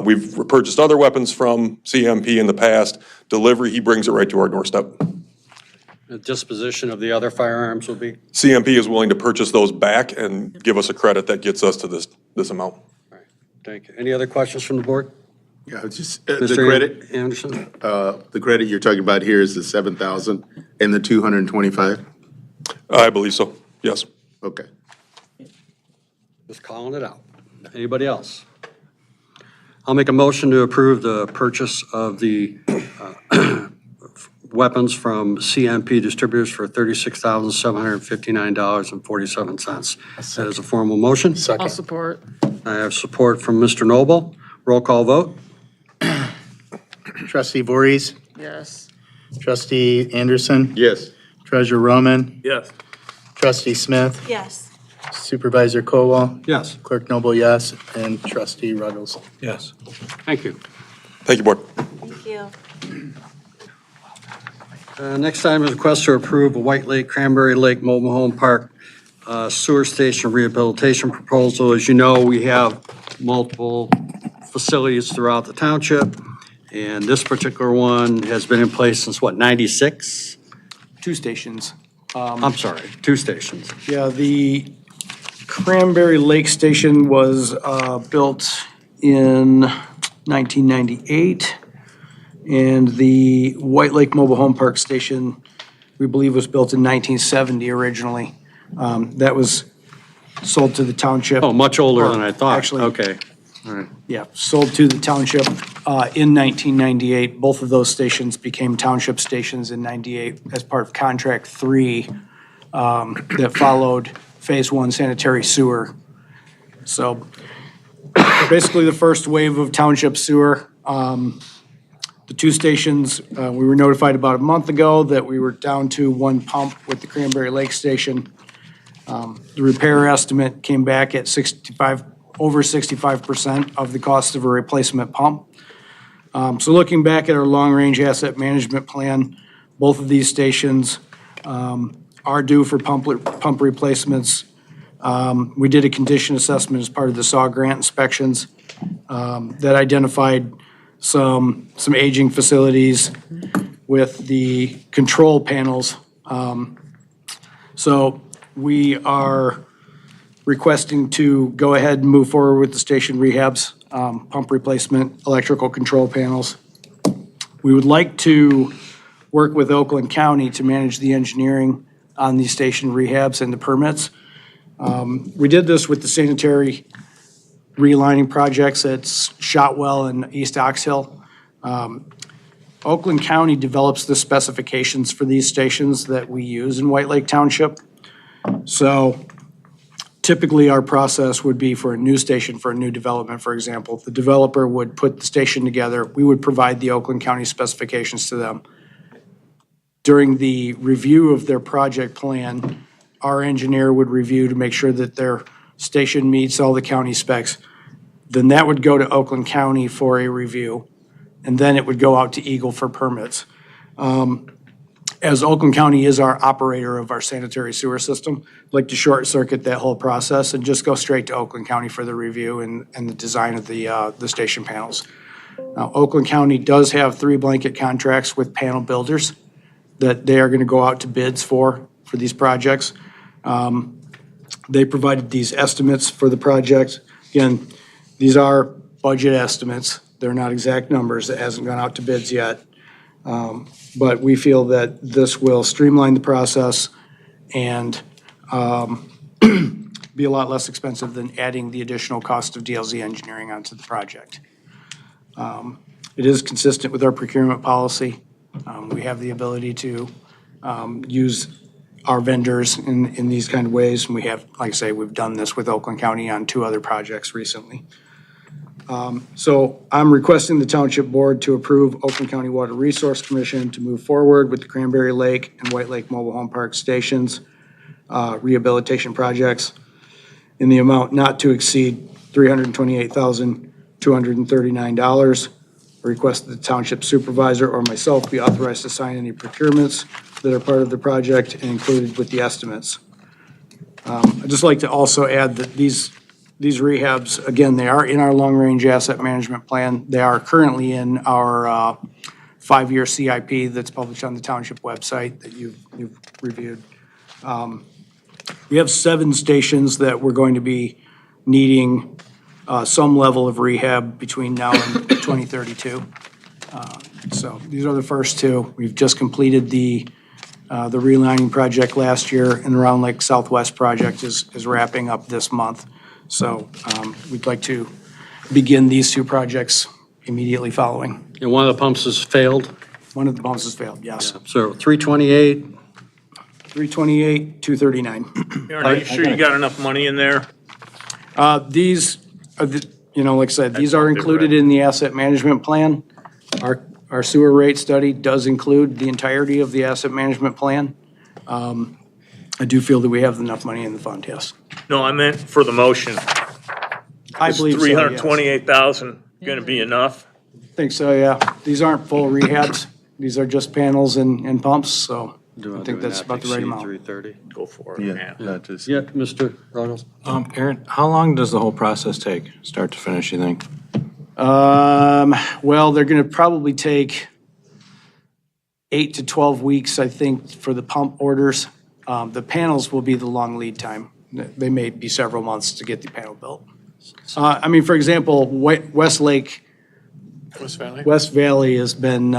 We've purchased other weapons from CMP in the past. Delivery, he brings it right to our doorstep. The disposition of the other firearms will be? CMP is willing to purchase those back and give us a credit that gets us to this amount. All right, thank you. Any other questions from the board? Yeah, it's just Mr. the credit. Anderson? The credit you're talking about here is the 7,000 and the 225? I believe so, yes. Okay. Just calling it out. Anybody else? I'll make a motion to approve the purchase of the weapons from CMP distributors for $36,759.47. That is a formal motion. I'll support. I have support from Mr. Noble. Roll call vote. Trustee Voorhees. Yes. Trustee Anderson. Yes. Treasurer Roman. Yes. Trustee Smith. Yes. Supervisor Kowal. Yes. Clerk Noble, yes. And Trustee Ruggles. Yes. Thank you. Thank you, Board. Thank you. Next item is a request to approve a White Lake, Cranberry Lake Mobile Home Park sewer station rehabilitation proposal. As you know, we have multiple facilities throughout the township, and this particular one has been in place since, what, 96? 2 stations. I'm sorry, 2 stations. Yeah, the Cranberry Lake Station was built in 1998, and the White Lake Mobile Home Park Station, we believe, was built in 1970 originally. That was sold to the township. Oh, much older than I thought. Actually, Okay, all right. yeah, sold to the township in 1998. Both of those stations became township stations in 98 as part of Contract 3 that followed Phase 1 sanitary sewer. So basically the first wave of township sewer. The 2 stations, we were notified about a month ago that we were down to 1 pump with the Cranberry Lake Station. The repair estimate came back at over 65% of the cost of a replacement pump. So looking back at our long-range asset management plan, both of these stations are due for pump replacements. We did a condition assessment as part of the SAW grant inspections that identified some aging facilities with the control panels. So we are requesting to go ahead and move forward with the station rehabs, pump replacement, electrical control panels. We would like to work with Oakland County to manage the engineering on these station rehabs and the permits. We did this with the sanitary relining projects at Shotwell and East Ox Hill. Oakland County develops the specifications for these stations that we use in White Lake Township. So typically, our process would be for a new station, for a new development, for example. The developer would put the station together. We would provide the Oakland County specifications to them. During the review of their project plan, our engineer would review to make sure that their station meets all the county specs. Then that would go to Oakland County for a review, and then it would go out to Eagle for permits. As Oakland County is our operator of our sanitary sewer system, I'd like to short circuit that whole process and just go straight to Oakland County for the review and the design of the station panels. Now, Oakland County does have 3 blanket contracts with panel builders that they are going to go out to bids for these projects. They provided these estimates for the project. Again, these are budget estimates. They're not exact numbers. It hasn't gone out to bids yet. But we feel that this will streamline the process and be a lot less expensive than adding the additional cost of DLZ engineering onto the project. It is consistent with our procurement policy. We have the ability to use our vendors in these kind of ways. And we have, like I say, we've done this with Oakland County on 2 other projects recently. So I'm requesting the Township Board to approve Oakland County Water Resource Commission to move forward with the Cranberry Lake and White Lake Mobile Home Park Stations rehabilitation projects in the amount not to exceed $328,239. Request that the Township Supervisor or myself be authorized to sign any procurements that are part of the project and included with the estimates. I'd just like to also add that these rehabs, again, they are in our long-range asset management plan. They are currently in our 5-year CIP that's published on the township website that you've reviewed. We have 7 stations that we're going to be needing some level of rehab between now and 2032. So these are the first 2. We've just completed the relining project last year, and the Round Lake Southwest project is wrapping up this month. So we'd like to begin these 2 projects immediately following. And one of the pumps has failed? One of the pumps has failed, yes. So 328? 328, 239. Aaron, are you sure you got enough money in there? These are like I said, these are included in the asset management plan. Our sewer rate study does include the entirety of the asset management plan. I do feel that we have enough money in the fund, yes. No, I meant for the motion. I believe so, yes. Is $328,000 going to be enough? I think so, yeah. These aren't full rehabs. These are just panels and pumps, so I think that's about the right amount. 330? Go for it. Yeah, Yeah, Mr. Ruggles? Aaron, how long does the whole process take, start to finish, you think? Well, they're gonna probably take 8 to 12 weeks, I think, for the pump orders. The panels will be the long lead time. They may be several months to get the panel built. I mean, for example, West Valley has been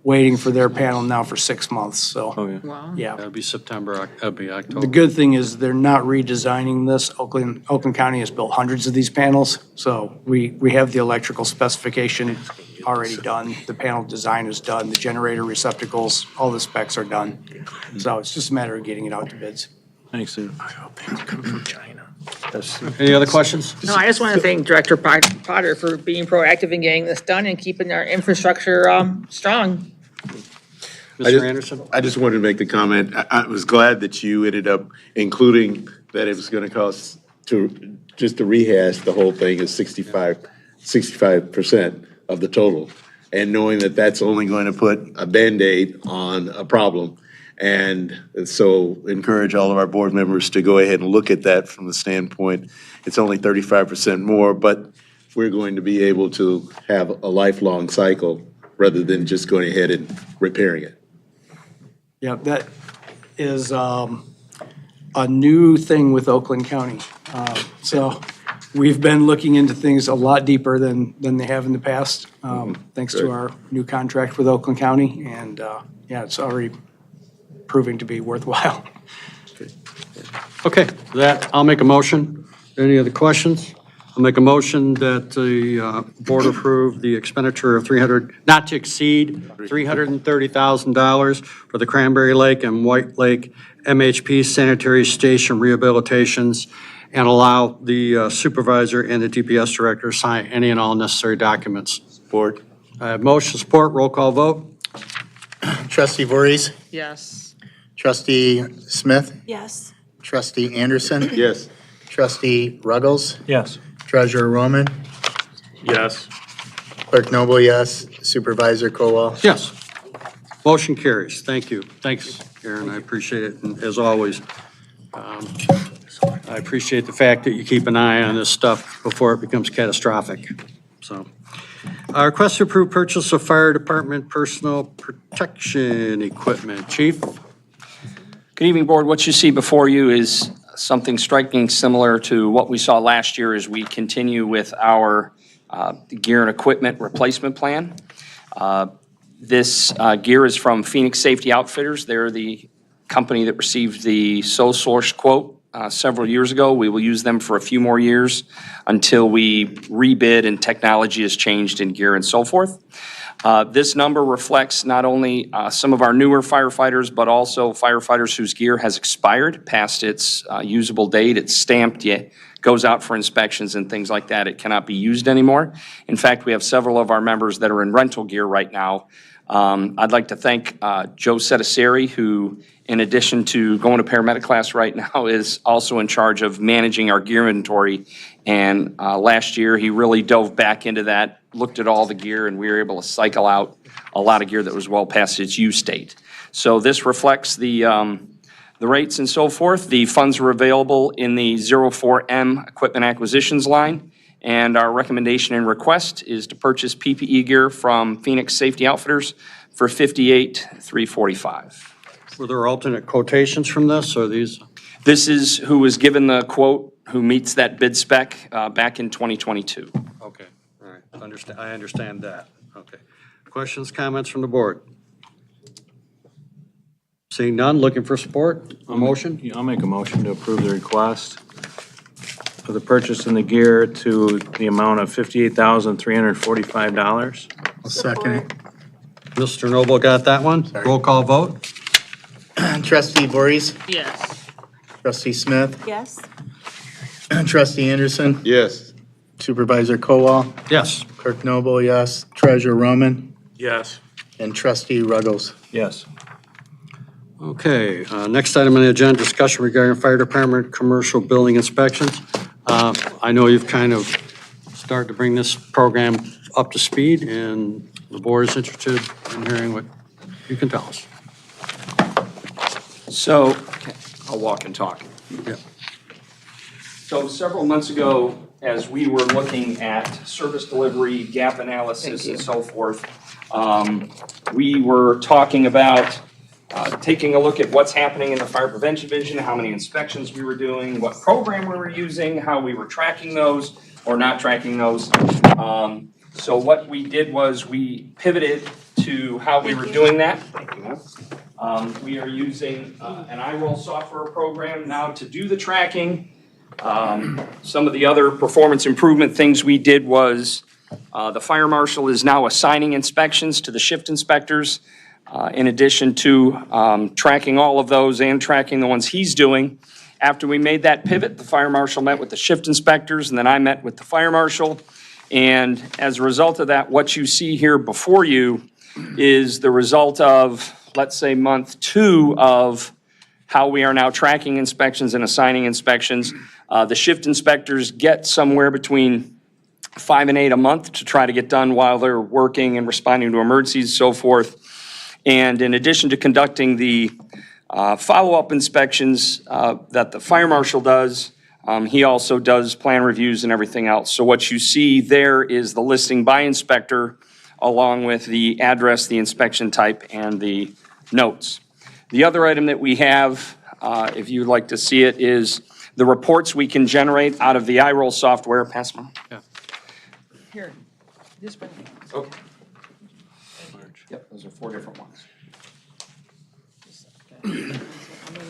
waiting for their panel now for 6 months, so. Oh, yeah. Wow. Yeah. That'd be September, that'd be October. The good thing is they're not redesigning this. Oakland County has built hundreds of these panels, so we have the electrical specification already done. The panel design is done, the generator receptacles, all the specs are done. So it's just a matter of getting it out to bids. Thanks, Steve. Come from China. Any other questions? No, I just want to thank Director Potter for being proactive in getting this done and keeping our infrastructure strong. Mr. Anderson? I just wanted to make the comment, I was glad that you ended up including that it was gonna cost just to rehash the whole thing is 65% of the total. And knowing that that's only going to put a Band-Aid on a problem. And so encourage all of our board members to go ahead and look at that from the standpoint, it's only 35% more, but we're going to be able to have a lifelong cycle rather than just going ahead and repairing it. Yeah, that is a new thing with Oakland County. So we've been looking into things a lot deeper than they have in the past, thanks to our new contract with Oakland County. And yeah, it's already proving to be worthwhile. Okay, that, I'll make a motion. Any other questions? I'll make a motion that the board approve the expenditure of not to exceed $330,000 for the Cranberry Lake and White Lake MHP sanitary station rehabilitations, and allow the supervisor and the DPS director to sign any and all necessary documents. Support. I have motion support, roll call vote. Trustee Voorhees, Yes. Trustee Smith, Yes. Trustee Anderson, Yes. Trustee Ruggles, Yes. Treasurer Roman, Yes. Clerk Noble, yes. Supervisor Colwell. Yes. Motion carries. Thank you. Thanks, Aaron. I appreciate it. And as always, I appreciate the fact that you keep an eye on this stuff before it becomes catastrophic. So, request to approve purchase of fire department personal protection equipment. Chief? Good evening, Board. What you see before you is something striking similar to what we saw last year as we continue with our gear and equipment replacement plan. This gear is from Phoenix Safety Outfitters. They're the company that received the sole source quote several years ago. We will use them for a few more years until we rebid and technology has changed in gear and so forth. This number reflects not only some of our newer firefighters, but also firefighters whose gear has expired past its usable date. It's stamped, yet goes out for inspections and things like that. It cannot be used anymore. In fact, we have several of our members that are in rental gear right now. I'd like to thank Joe Settiseri, who, in addition to going to paramedic class right now, is also in charge of managing our gear inventory. And last year, he really dove back into that, looked at all the gear, and we were able to cycle out a lot of gear that was well past its use date. So this reflects the rates and so forth. The funds are available in the 04M equipment acquisitions line. And our recommendation and request is to purchase PPE gear from Phoenix Safety Outfitters for $58,345. Were there alternate quotations from this, or these? This is who was given the quote, who meets that bid spec back in 2022. Okay, all right, I understand that. Okay. Questions, comments from the board? Seeing none, looking for support, a motion? I'll make a motion to approve the request for the purchase in the gear to the amount of $58,345. I'll second it. Mr. Noble got that one? Roll call vote? Trustee Voorhees, Yes. Trustee Smith, Yes. Trustee Anderson, Yes. Supervisor Colwell, Yes. Clerk Noble, yes. Treasurer Roman, Yes. and Trustee Ruggles. Yes. Okay, next item on the agenda, discussion regarding fire department commercial building inspections. I know you've kind of started to bring this program up to speed, and the board is interested in hearing what you can tell us. So, okay, I'll walk and talk. Yeah. So several months ago, as we were looking at service delivery, gap analysis, and so forth, we were talking about taking a look at what's happening in the fire prevention division, how many inspections we were doing, what program we were using, how we were tracking those or not tracking those. So what we did was we pivoted to how we were doing that. We are using an iRoll software program now to do the tracking. Some of the other performance improvement things we did was the fire marshal is now assigning inspections to the shift inspectors. In addition to tracking all of those and tracking the ones he's doing. After we made that pivot, the fire marshal met with the shift inspectors, and then I met with the fire marshal. And as a result of that, what you see here before you is the result of, let's say, month 2 of how we are now tracking inspections and assigning inspections. The shift inspectors get somewhere between 5 and 8 a month to try to get done while they're working and responding to emergencies and so forth. And in addition to conducting the follow-up inspections that the fire marshal does, he also does plan reviews and everything else. So what you see there is the listing by inspector along with the address, the inspection type, and the notes. The other item that we have, if you'd like to see it, is the reports we can generate out of the iRoll software. Pass them on. Here, this one. Okay. Yep, those are 4 different ones.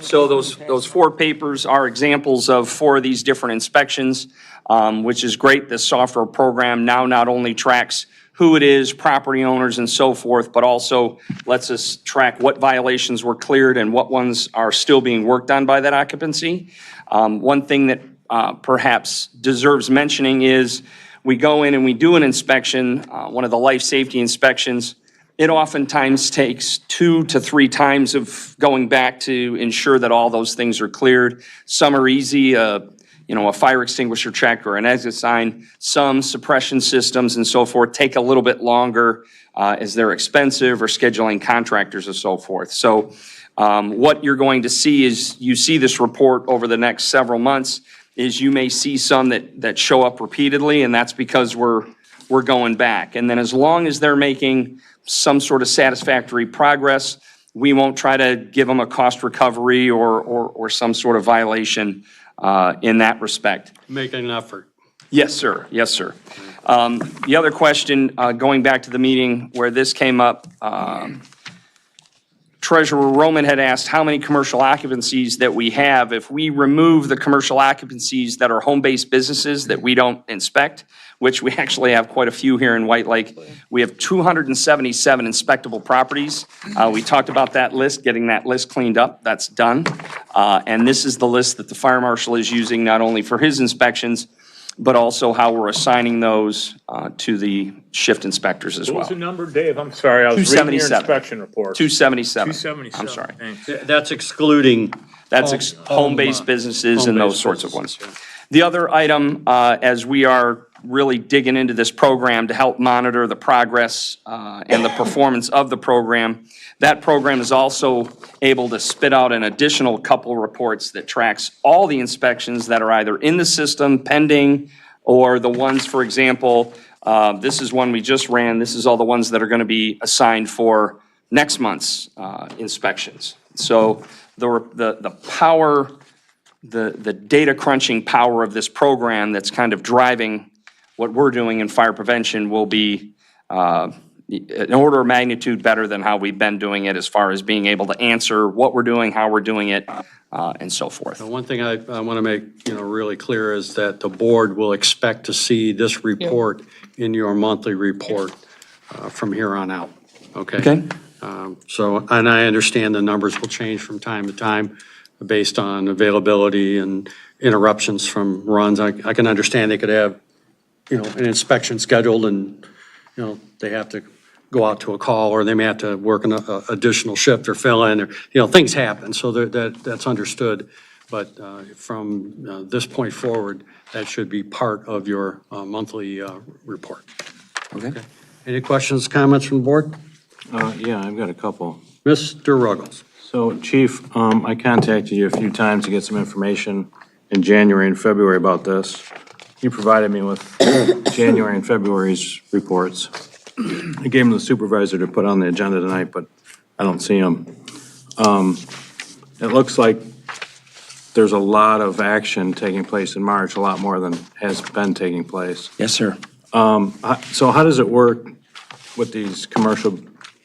So those 4 papers are examples of 4 of these different inspections, which is great. This software program now not only tracks who it is, property owners and so forth, but also lets us track what violations were cleared and what ones are still being worked on by that occupancy. One thing that perhaps deserves mentioning is we go in and we do an inspection, one of the life safety inspections. It oftentimes takes 2 to 3 times of going back to ensure that all those things are cleared. Some are easy, a fire extinguisher check or an exit sign. Some suppression systems and so forth take a little bit longer as they're expensive or scheduling contractors and so forth. So what you're going to see is you see this report over the next several months is you may see some that show up repeatedly, and that's because we're going back. And then as long as they're making some sort of satisfactory progress, we won't try to give them a cost recovery or some sort of violation in that respect. Making an effort. Yes, sir. Yes, sir. The other question, going back to the meeting where this came up, Treasurer Roman had asked how many commercial occupancies that we have. If we remove the commercial occupancies that are home-based businesses that we don't inspect, which we actually have quite a few here in White Lake, we have 277 inspectable properties. We talked about that list, getting that list cleaned up. That's done. And this is the list that the fire marshal is using not only for his inspections, but also how we're assigning those to the shift inspectors as What well. was the number, Dave? I'm sorry, I was reading your 277. inspection report. 277. 277. I'm sorry. Thanks. That's excluding. That's home-based businesses and those sorts of ones. The other item, as we are really digging into this program to help monitor the progress and the performance of the program, that program is also able to spit out an additional couple reports that tracks all the inspections that are either in the system, pending, or the ones, for example, this is one we just ran. This is all the ones that are going to be assigned for next month's inspections. So the power, the data crunching power of this program that's kind of driving what we're doing in fire prevention will be an order of magnitude better than how we've been doing it as far as being able to answer what we're doing, how we're doing it, and so forth. One thing I want to make, really clear is that the board will expect to see this report in your monthly report from here on out, okay? Okay. And I understand the numbers will change from time to time based on availability and interruptions from runs. I can understand they could have, an inspection scheduled and, they have to go out to a call, or they may have to work an additional shift or fill in, or, things happen, so that's understood. But from this point forward, that should be part of your monthly report. Okay. Any questions, comments from the board? Yeah, I've got a couple. Mr. Ruggles. So, Chief, I contacted you a few times to get some information in January and February about this. You provided me with January and February's reports. I gave them to the supervisor to put on the agenda tonight, but I don't see them. It looks like there's a lot of action taking place in March, a lot more than has been taking place. Yes, sir. So how does it work with these commercial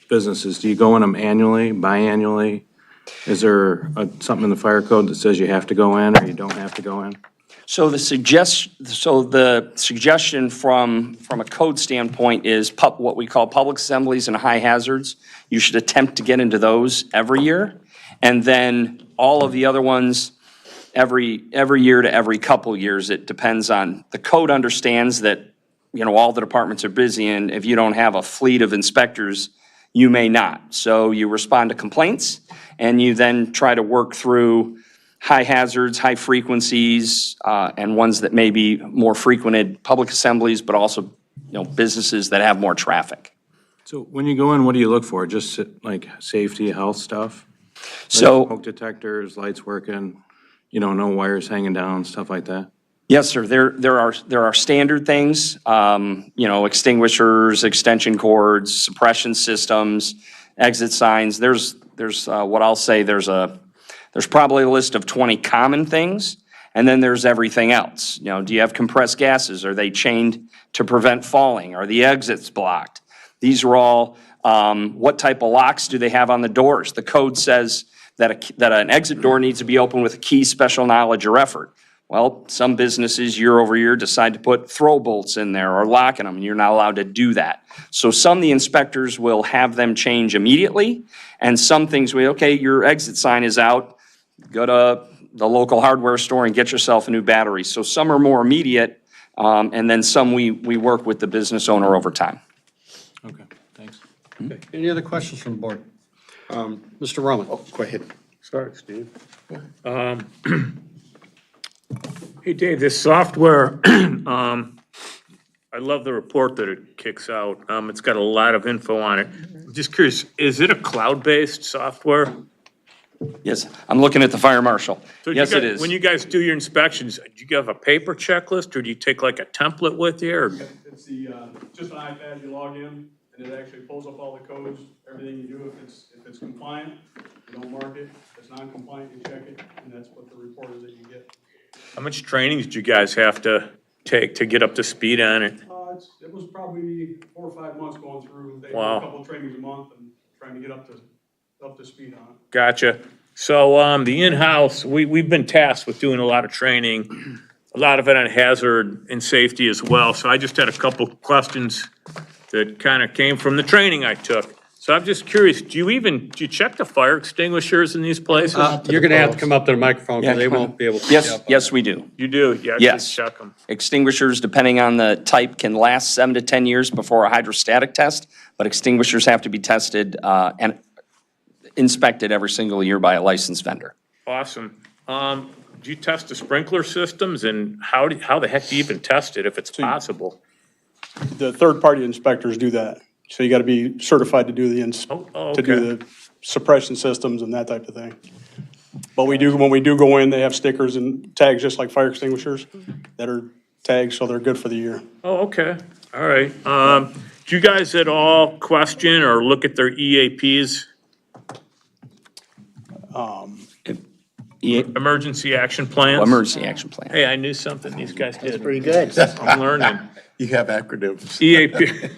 businesses? Do you go in them annually, biannually? Is there something in the fire code that says you have to go in or you don't have to go in? So the suggestion from a code standpoint is what we call public assemblies and high hazards. You should attempt to get into those every year. And then all of the other ones, every year to every couple years. It depends on, the code understands that, all the departments are busy, and if you don't have a fleet of inspectors, you may not. So you respond to complaints, and you then try to work through high hazards, high frequencies, and ones that may be more frequented public assemblies, but also, businesses that have more traffic. So when you go in, what do you look for? Just like safety, health stuff? So- Like smoke detectors, lights working, no wires hanging down, stuff like that? Yes, sir. There are standard things, extinguishers, extension cords, suppression systems, exit signs. There's what I'll say, there's probably a list of 20 common things, and then there's everything else. Do you have compressed gases? Are they chained to prevent falling? Are the exits blocked? These are all, what type of locks do they have on the doors? The code says that an exit door needs to be opened with a key, special knowledge, or effort. Well, some businesses year over year decide to put throw bolts in there or locking them, and you're not allowed to do that. So some of the inspectors will have them change immediately, and some things your exit sign is out, go to the local hardware store and get yourself a new battery. So some are more immediate, and then some we work with the business owner over time. Okay, thanks. Okay. Any other questions from the board? Mr. Roman? Oh, go ahead. Sorry, Steve. Hey, Dave, this software, I love the report that it kicks out. It's got a lot of info on it. I'm just curious, is it a cloud-based software? Yes, I'm looking at the fire marshal. So Yes, it is. When you guys do your inspections, do you have a paper checklist, or do you take like a template with you, or? It's just an iPad, you log in, and it actually pulls up all the codes, everything you do. If it's compliant, you don't mark it. If it's non-compliant, you check it, and that's what the report is that you get. How much training did you guys have to take to get up to speed on it? It was probably 4 or 5 months going through. They do Wow. a couple of trainings a month and trying to get up to speed on it. Gotcha. So, the in-house, we've been tasked with doing a lot of training, a lot of it on hazard and safety as well. So I just had a couple questions that kind of came from the training I took. So I'm just curious, do you check the fire extinguishers in these places? You're going to have to come up to the microphone because they won't be able to. Yes, we do. You do? You actually Yes. check them? Extinguishers, depending on the type, can last 7 to 10 years before a hydrostatic test, but extinguishers have to be tested and inspected every single year by a licensed vendor. Awesome. Do you test the sprinkler systems, and how the heck do you even test it if it's possible? The third-party inspectors do that. So you got to be certified to do to do the suppression systems and that type of thing. But when we do go in, they have stickers and tags just like fire extinguishers that are tagged, so they're good for the year. Oh, okay. All right. Do you guys at all question or look at their EAPs? Emergency action plans? Emergency action plan. Hey, I knew something these guys did. That's pretty good. I'm learning. You have acronyms. EAP.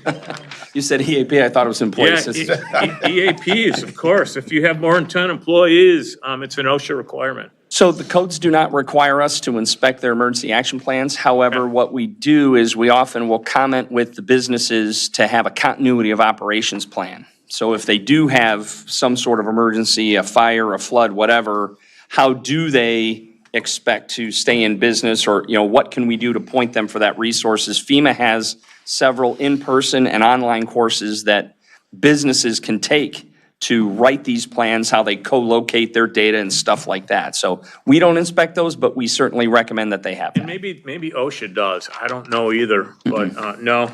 You said EAP, I thought it was employees. Yeah, EAPs, of course. If you have more than 10 employees, it's an OSHA requirement. So the codes do not require us to inspect their emergency action plans. However, what we do is we often will comment with the businesses to have a continuity of operations plan. So if they do have some sort of emergency, a fire, a flood, whatever, how do they expect to stay in business, or what can we do to point them for that resources? FEMA has several in-person and online courses that businesses can take to write these plans, how they co-locate their data and stuff like that. So we don't inspect those, but we certainly recommend that they have And that. maybe OSHA does. I don't know either, but no.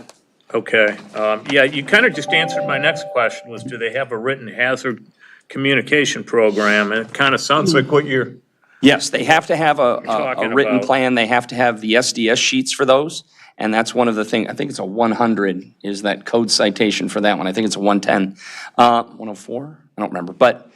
Okay. Yeah, you kind of just answered my next question, was do they have a written hazard communication program? And it kind of sounds like what you're Yes, they have to have a talking written about. plan. They have to have the SDS sheets for those. And that's one of the things, I think it's a 100 is that code citation for that one. I think it's a 110, 104, I don't remember. But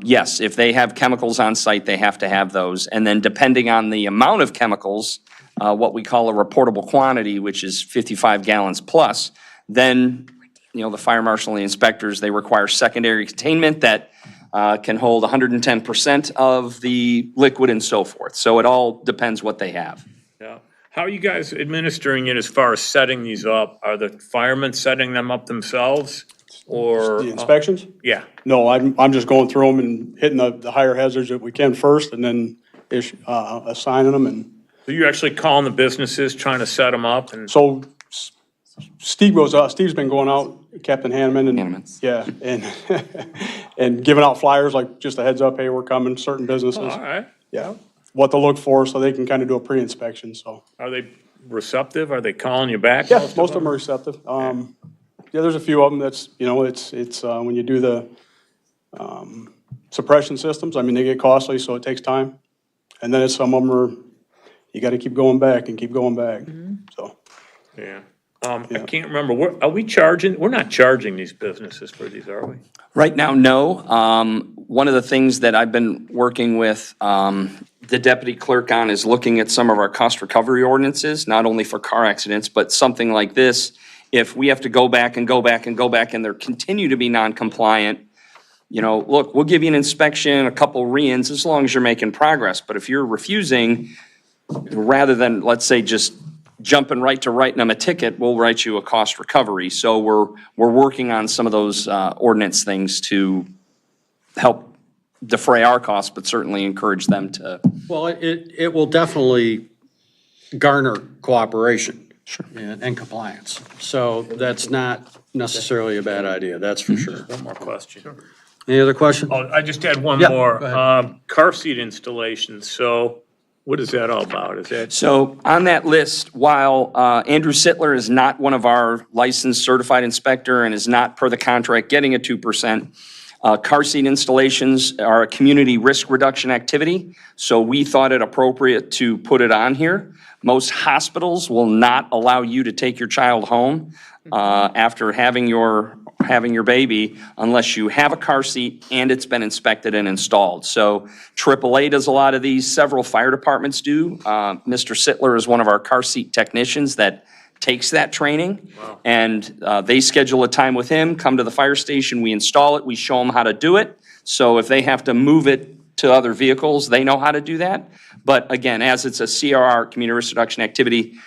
yes, if they have chemicals on site, they have to have those. And then depending on the amount of chemicals, what we call a reportable quantity, which is 55 gallons plus, then, the fire marshal and the inspectors, they require secondary containment that can hold 110% of the liquid and so forth. So it all depends what they have. Yeah. How are you guys administering it as far as setting these up? Are the firemen setting them up themselves, or? The inspections? Yeah. No, I'm just going through them and hitting the higher hazards that we can first, and then assigning them. And So you're actually calling the businesses, trying to set them up, and? so Steve's been going out, Captain Hanneman, and yeah, and and giving out flyers like just a heads up, hey, we're coming, certain businesses. All right. Yeah, what to look for so they can kind of do a pre-inspection, so. Are they receptive? Are they calling you back? Yeah, most of them are receptive. Yeah, there's a few of them that's, it's when you do the suppression systems, I mean, they get costly, so it takes time. And then some of them are, you got to keep going back and keep going back, so. Yeah. I can't remember, are we charging, we're not charging these businesses for these, are we? Right now, no. One of the things that I've been working with the deputy clerk on is looking at some of our cost recovery ordinances, not only for car accidents, but something like this. If we have to go back and go back and go back and they continue to be non-compliant, look, we'll give you an inspection, a couple re-ins, as long as you're making progress. But if you're refusing, rather than, let's say, just jumping right to writing them a ticket, we'll write you a cost recovery. So we're working on some of those ordinance things to help defray our costs, but certainly encourage them to. Well, it will definitely garner cooperation. Sure. And compliance. So that's not necessarily a bad idea, that's for sure. One more question. Any other question? Oh, I just had one Yeah, more. go ahead. Car seat installations, so what is that all about? Is that? So on that list, while Andrew Sittler is not one of our licensed certified inspector and is not per the contract getting a 2%, car seat installations are a community risk reduction activity, so we thought it appropriate to put it on here. Most hospitals will not allow you to take your child home after having your baby unless you have a car seat and it's been inspected and installed. So AAA does a lot of these, several fire departments do. Mr. Sittler is one of our car seat technicians that takes that training. Wow. And they schedule a time with him, come to the fire station, we install it, we show them how to do it. So if they have to move it to other vehicles, they know how to do that. But again, as it's a CRR, community risk reduction activity,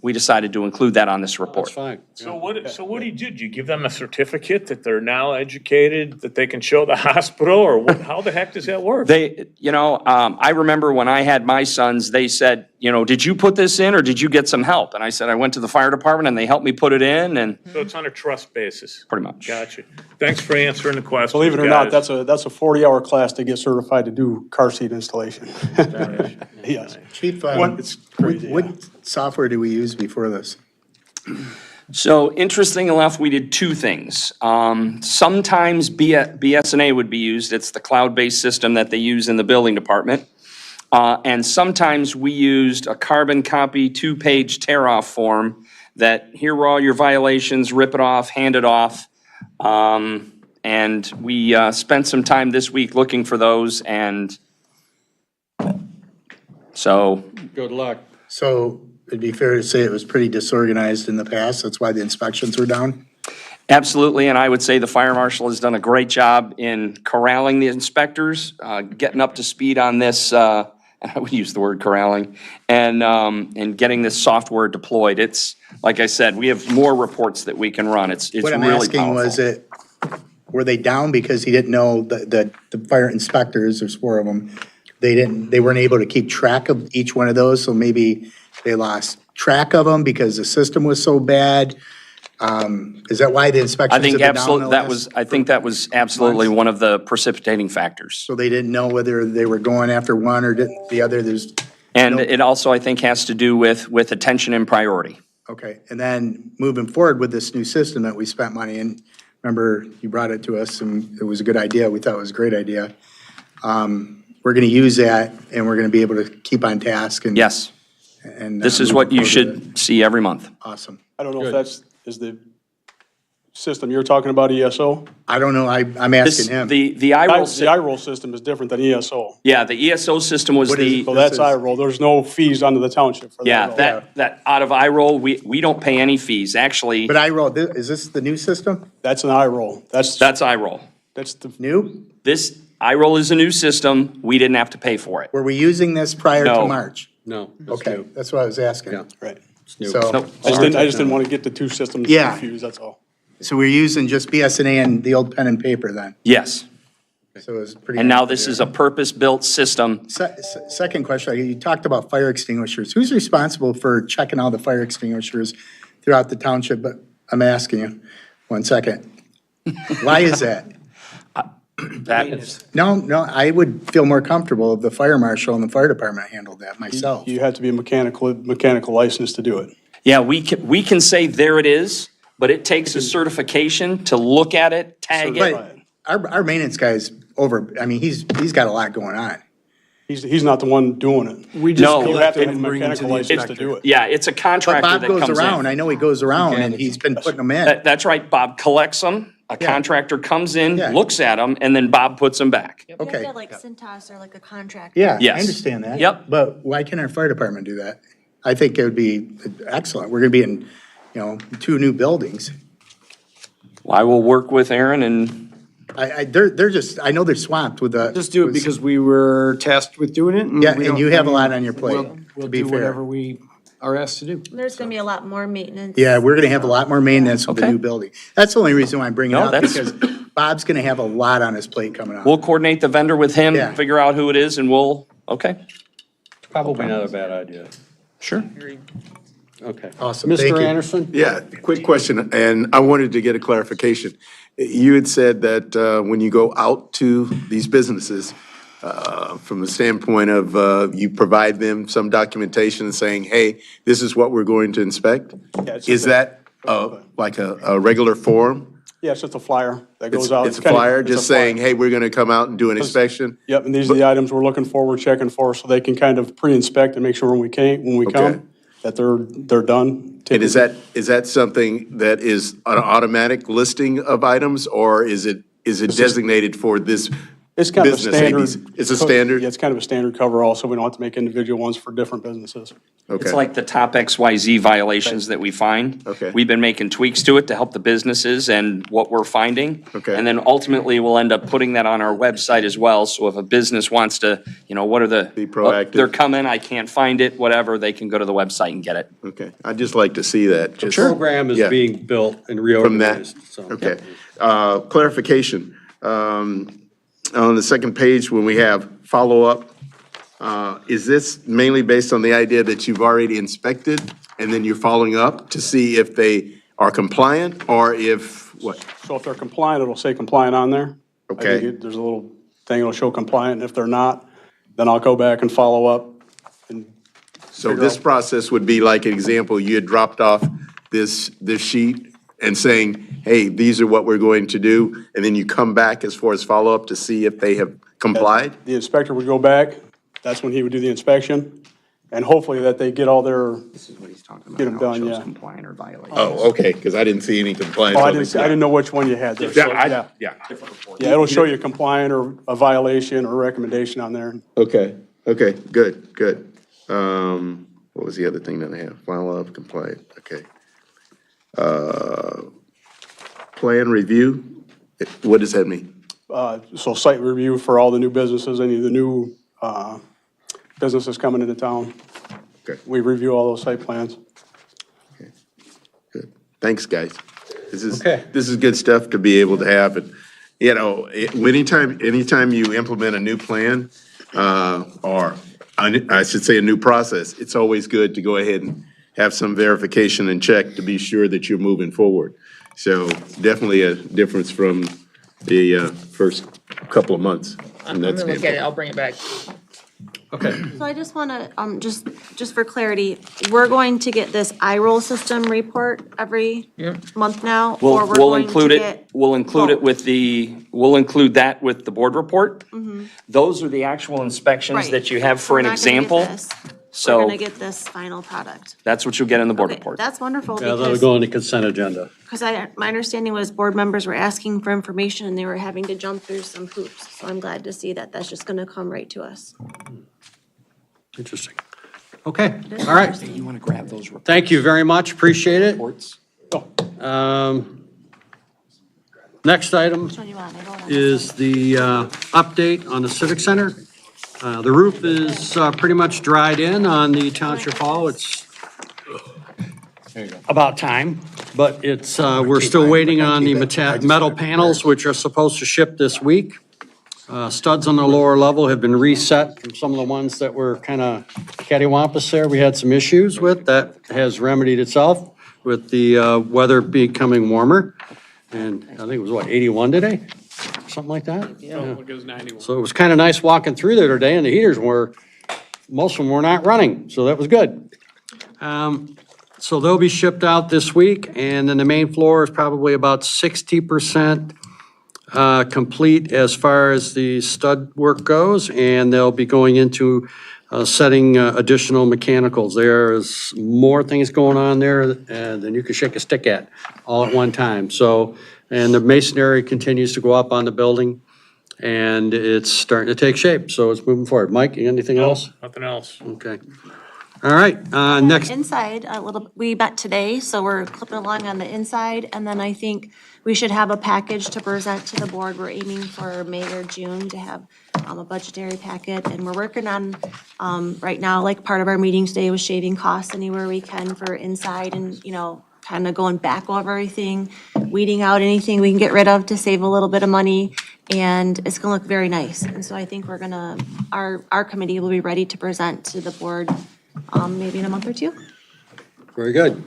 we decided to include that on this report. That's fine. So what do you do? Do you give them a certificate that they're now educated, that they can show the hospital, or what, how the heck does that work? I remember when I had my sons, they said, did you put this in or did you get some help? And I said, I went to the fire department and they helped me put it in, and. So it's on a trust basis? Pretty much. Gotcha. Thanks for answering the question. Believe it or not, that's a 40-hour class to get certified to do car seat installation. Yes. Chief, It's crazy, what software do we use before this? So interesting enough, we did two things. Sometimes BSNA would be used. It's the cloud-based system that they use in the building department. And sometimes we used a carbon copy 2-page tear-off form that here were all your violations, rip it off, hand it off. And we spent some time this week looking for those, and so. Good luck. So it'd be fair to say it was pretty disorganized in the past, that's why the inspections were down? Absolutely, and I would say the fire marshal has done a great job in corralling the inspectors, getting up to speed on this, and I would use the word corralling, and getting this software deployed. It's, like I said, we have more reports that we can run. It's really powerful. What I'm asking was were they down because he didn't know the fire inspectors, there's 4 of them, they weren't able to keep track of each one of those, so maybe they lost track of them because the system was so bad? Is that why the inspections have been down the last? I think that was absolutely one of the precipitating factors. So they didn't know whether they were going after one or the other, And it also, I think, has to do with attention and priority. Okay, and then moving forward with this new system that we spent money in, remember you brought it to us and it was a good idea, we thought it was a great idea. We're gonna use that and we're gonna be able to keep on task and. Yes. And. This is what you should see every month. Awesome. I don't know if is the system you're talking about ESO? I don't know, I'm asking him. The iRoll. The iRoll system is different than ESO. Yeah, the ESO system was the. So that's iRoll, there's no fees under the township for that. Yeah, that out of iRoll, we don't pay any fees, actually. But iRoll, is this the new system? That's an iRoll. That's iRoll. That's the. New? This, iRoll is a new system, we didn't have to pay for it. Were we using this prior to March? No. Okay, that's what I was asking. Yeah. Right. So. I just didn't want to get the 2 systems confused, that's all. So we're using just BSNA and the old pen and paper then? Yes. So it's pretty. And now this is a purpose-built system. Second question, you talked about fire extinguishers. Who's responsible for checking all the fire extinguishers throughout the township? But I'm asking you, 1 second. Why is that? That, No, I would feel more comfortable if the fire marshal and the fire department handled that myself. You have to be mechanical licensed to do it. yeah, we can say there it is, but it takes a certification to look at it, tag it. But our maintenance guy's over, I mean, he's got a lot going on. He's not the one doing it. We No, just You have collect to them have a and bring them to mechanical the license to inspector. do it. Yeah, it's a But contractor Bob that goes comes around, in. I know he goes around and he's been putting them in. That's right, Bob collects them, a contractor comes in, Yeah. looks at them, and then Bob puts them back. You have Okay. to like Cintas or like a contractor. Yeah, I Yes. understand that. Yep. But why can't our fire department do that? I think it would be excellent. We're gonna be in, 2 new buildings. Well, I will work with Aaron and, They're just, I know they're swamped with the. Just do it because we were tasked with doing it. Yeah, we and don't- you have a lot on your plate, We'll to be do fair. whatever we are asked to do. There's gonna be a lot more maintenance. Yeah, we're gonna have a lot more maintenance with the Okay. new building. That's the only reason why I'm bringing it No, up, that's- because Bob's gonna have a lot on his plate coming up. we'll coordinate the vendor with him, Yeah. figure out who it is, and okay, Probably not a bad idea. sure. Okay. Awesome, thank Mr. you. Anderson? Yeah, quick question, and I wanted to get a clarification. You had said that when you go out to these businesses, from the standpoint of you provide them some documentation saying, hey, this is what we're going to inspect? Yeah, it's Is just a- that like a regular form? Yeah, it's just a flyer that It's goes out. it's a flyer, It's just a flyer. saying, hey, we're going to come out and do an inspection? Yep, and these are the items we're looking for, we're checking for, so they can kind of pre-inspect and make sure when we Okay. come, that they're done. And is that something that is an automatic listing of items, or is it designated for this It's kind of a business? standard. ABC? It's a standard? Yeah, it's kind of a standard coverall, so we don't have to make individual ones for different businesses. Okay. It's like the top XYZ violations that we find. Okay. We've been making tweaks to it to help the businesses and what we're finding. Okay. And then ultimately, we'll end up putting that on our website as well, so if a business wants to, what are the. Be proactive. They're coming, I can't find it, whatever, they can go to the website and get it. Okay, I'd just like to see that. The just- program is yeah. being built and From that, reorganized, so. okay. Clarification, on the second page, when we have follow-up, is this mainly based on the idea that you've already inspected, and then you're following up to see if they are compliant, or if, what? So if they're compliant, it'll say compliant on there. I Okay. think there's a little thing that'll show compliant, and if they're not, then I'll go back and follow up. So figure this out- process would be like an example, you had dropped off this sheet and saying, hey, these are what we're going to do, and then you come back as far as follow-up to see if they have complied? The inspector would go back, that's when he would do the inspection, and hopefully that they get all their, This is what he's talking about. Get 'em how it done, shows yeah. Compliant or violation. Oh, okay, because I didn't see any compliance. I on didn't, it. I didn't know which one you had there. Yeah, so, yeah. Yeah, it'll show you compliant or a violation or recommendation on there. Okay, good. What was the other thing that I have? Follow-up, compliant, okay. Plan review, what does that mean? So site review for all the new businesses, any of the new businesses coming into town. Okay. We review all those site plans. Thanks, guys. This is, Okay. this is good stuff to be able to have, and, anytime you implement a new plan, or, I should say, a new process, it's always good to go ahead and have some verification and check to be sure that you're moving forward. So definitely a difference from the first couple of months I'm from gonna that look at it, standpoint. I'll bring it back. Okay. So I just wanna, just for clarity, we're going to get this I-roll system report every month now? Or we're We'll going to include it, get we'll include it both? with we'll include that with the board report. Those are the actual inspections Right. that you have for We're an not gonna get example. this. We're So gonna get this final product. that's what you'll get in the board Okay, report. that's wonderful Yeah, that'll because, go on the consent agenda. my understanding was board members were asking for information and they were having to jump through some hoops. So I'm glad to see that that's just gonna come right to us. Interesting. Okay, all right. You want to grab those reports? Thank you very much, appreciate it. Next item Which one you want? I don't know. is the update on the Civic Center. The roof is pretty much dried in on the Township Hall. It's about time, but it's, we're still waiting on the metal panels, which are supposed to ship this week. Studs on the lower level have been reset from some of the ones that were kind of cattywampus there. We had some issues with. That has remedied itself with the weather becoming warmer. And I think it was, 81 today? something like that? Felt like it was 91. So it was kind of nice walking through there today, and the heaters most of them were not running, so that was good. So they'll be shipped out this week, and then the main floor is probably about 60% complete as far as the stud work goes, and they'll be going into setting additional mechanicals. There is more things going on there than you can shake a stick at all at one time. So, and the masonry continues to go up on the building, and it's starting to take shape, so it's moving forward. Mike, anything else? Nothing else. Okay. All right, next. Inside, we met today, so we're clipping along on the inside, and then I think we should have a package to present to the board. We're aiming for May or June to have a budgetary packet, and we're working on, right now, like part of our meeting today was shaving costs anywhere we can for inside and, kind of going back over everything, weeding out anything we can get rid of to save a little bit of money, and it's gonna look very nice. And so I think our committee will be ready to present to the board maybe in a month or two. Very good.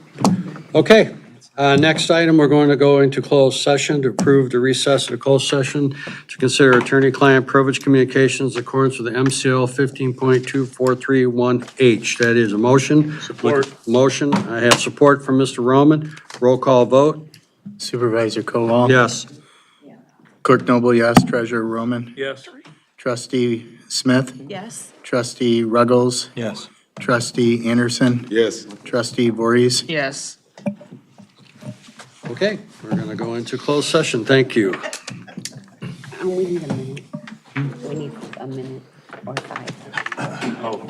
Okay, next item, we're going to go into closed session to approve the recess of the closed session to consider attorney-client privilege communications in accordance with the MCL 15.2431H. That is a motion. Support. Motion. I have support from Mr. Roman. Roll call vote. Supervisor Kowal? Yes. Clerk Noble, yes. Treasurer Roman? Yes. Trustee Smith? Yes. Trustee Ruggles? Yes. Trustee Anderson? Yes. Trustee Voorhees? Yes. Okay, we're going to go into closed session. Thank you. We need a minute. We need a minute or 5. Oh.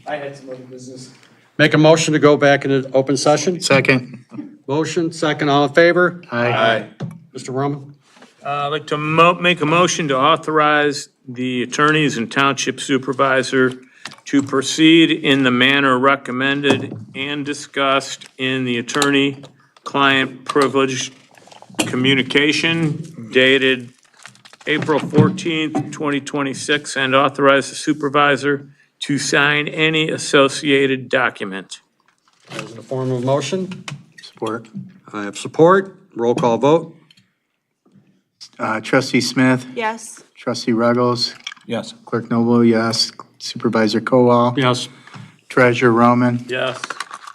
I had some other business. Make a motion to go back into open session? Second. Motion, second, all in favor? Aye. Mr. Roman? I'd like to make a motion to authorize the attorneys and township supervisor to proceed in the manner recommended and discussed in the attorney-client privilege communication dated April 14th, 2026, and authorize the supervisor to sign any associated document. As in the form of a motion? Support. I have support. Roll call vote. Trustee Smith, Yes. trustee Ruggles, Yes. clerk Noble, yes. Supervisor Kowal, Yes. treasurer Roman, Yes.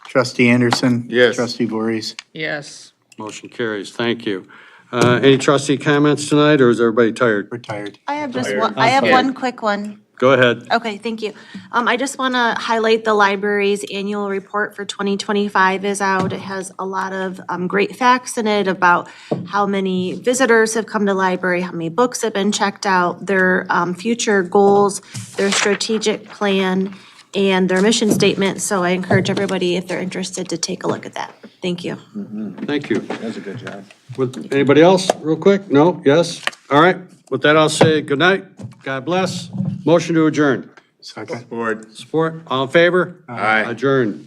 trustee Anderson. Yes. Trustee Voorhees. Yes. Motion carries. Thank you. Any trustee comments tonight, or is everybody tired? We're tired. I have just one, I have one quick one. Go ahead. Okay, thank you. I just want to highlight the library's annual report for 2025 is out. It has a lot of great facts in it about how many visitors have come to the library, how many books have been checked out, their future goals, their strategic plan, and their mission statement. So I encourage everybody, if they're interested, to take a look at that. Thank you. Thank you. That's a good job. With anybody else, real quick? No? Yes? All right. With that, I'll say good night. God bless. Motion to adjourn. Second. Support. Support. All in favor? Aye. Adjourn.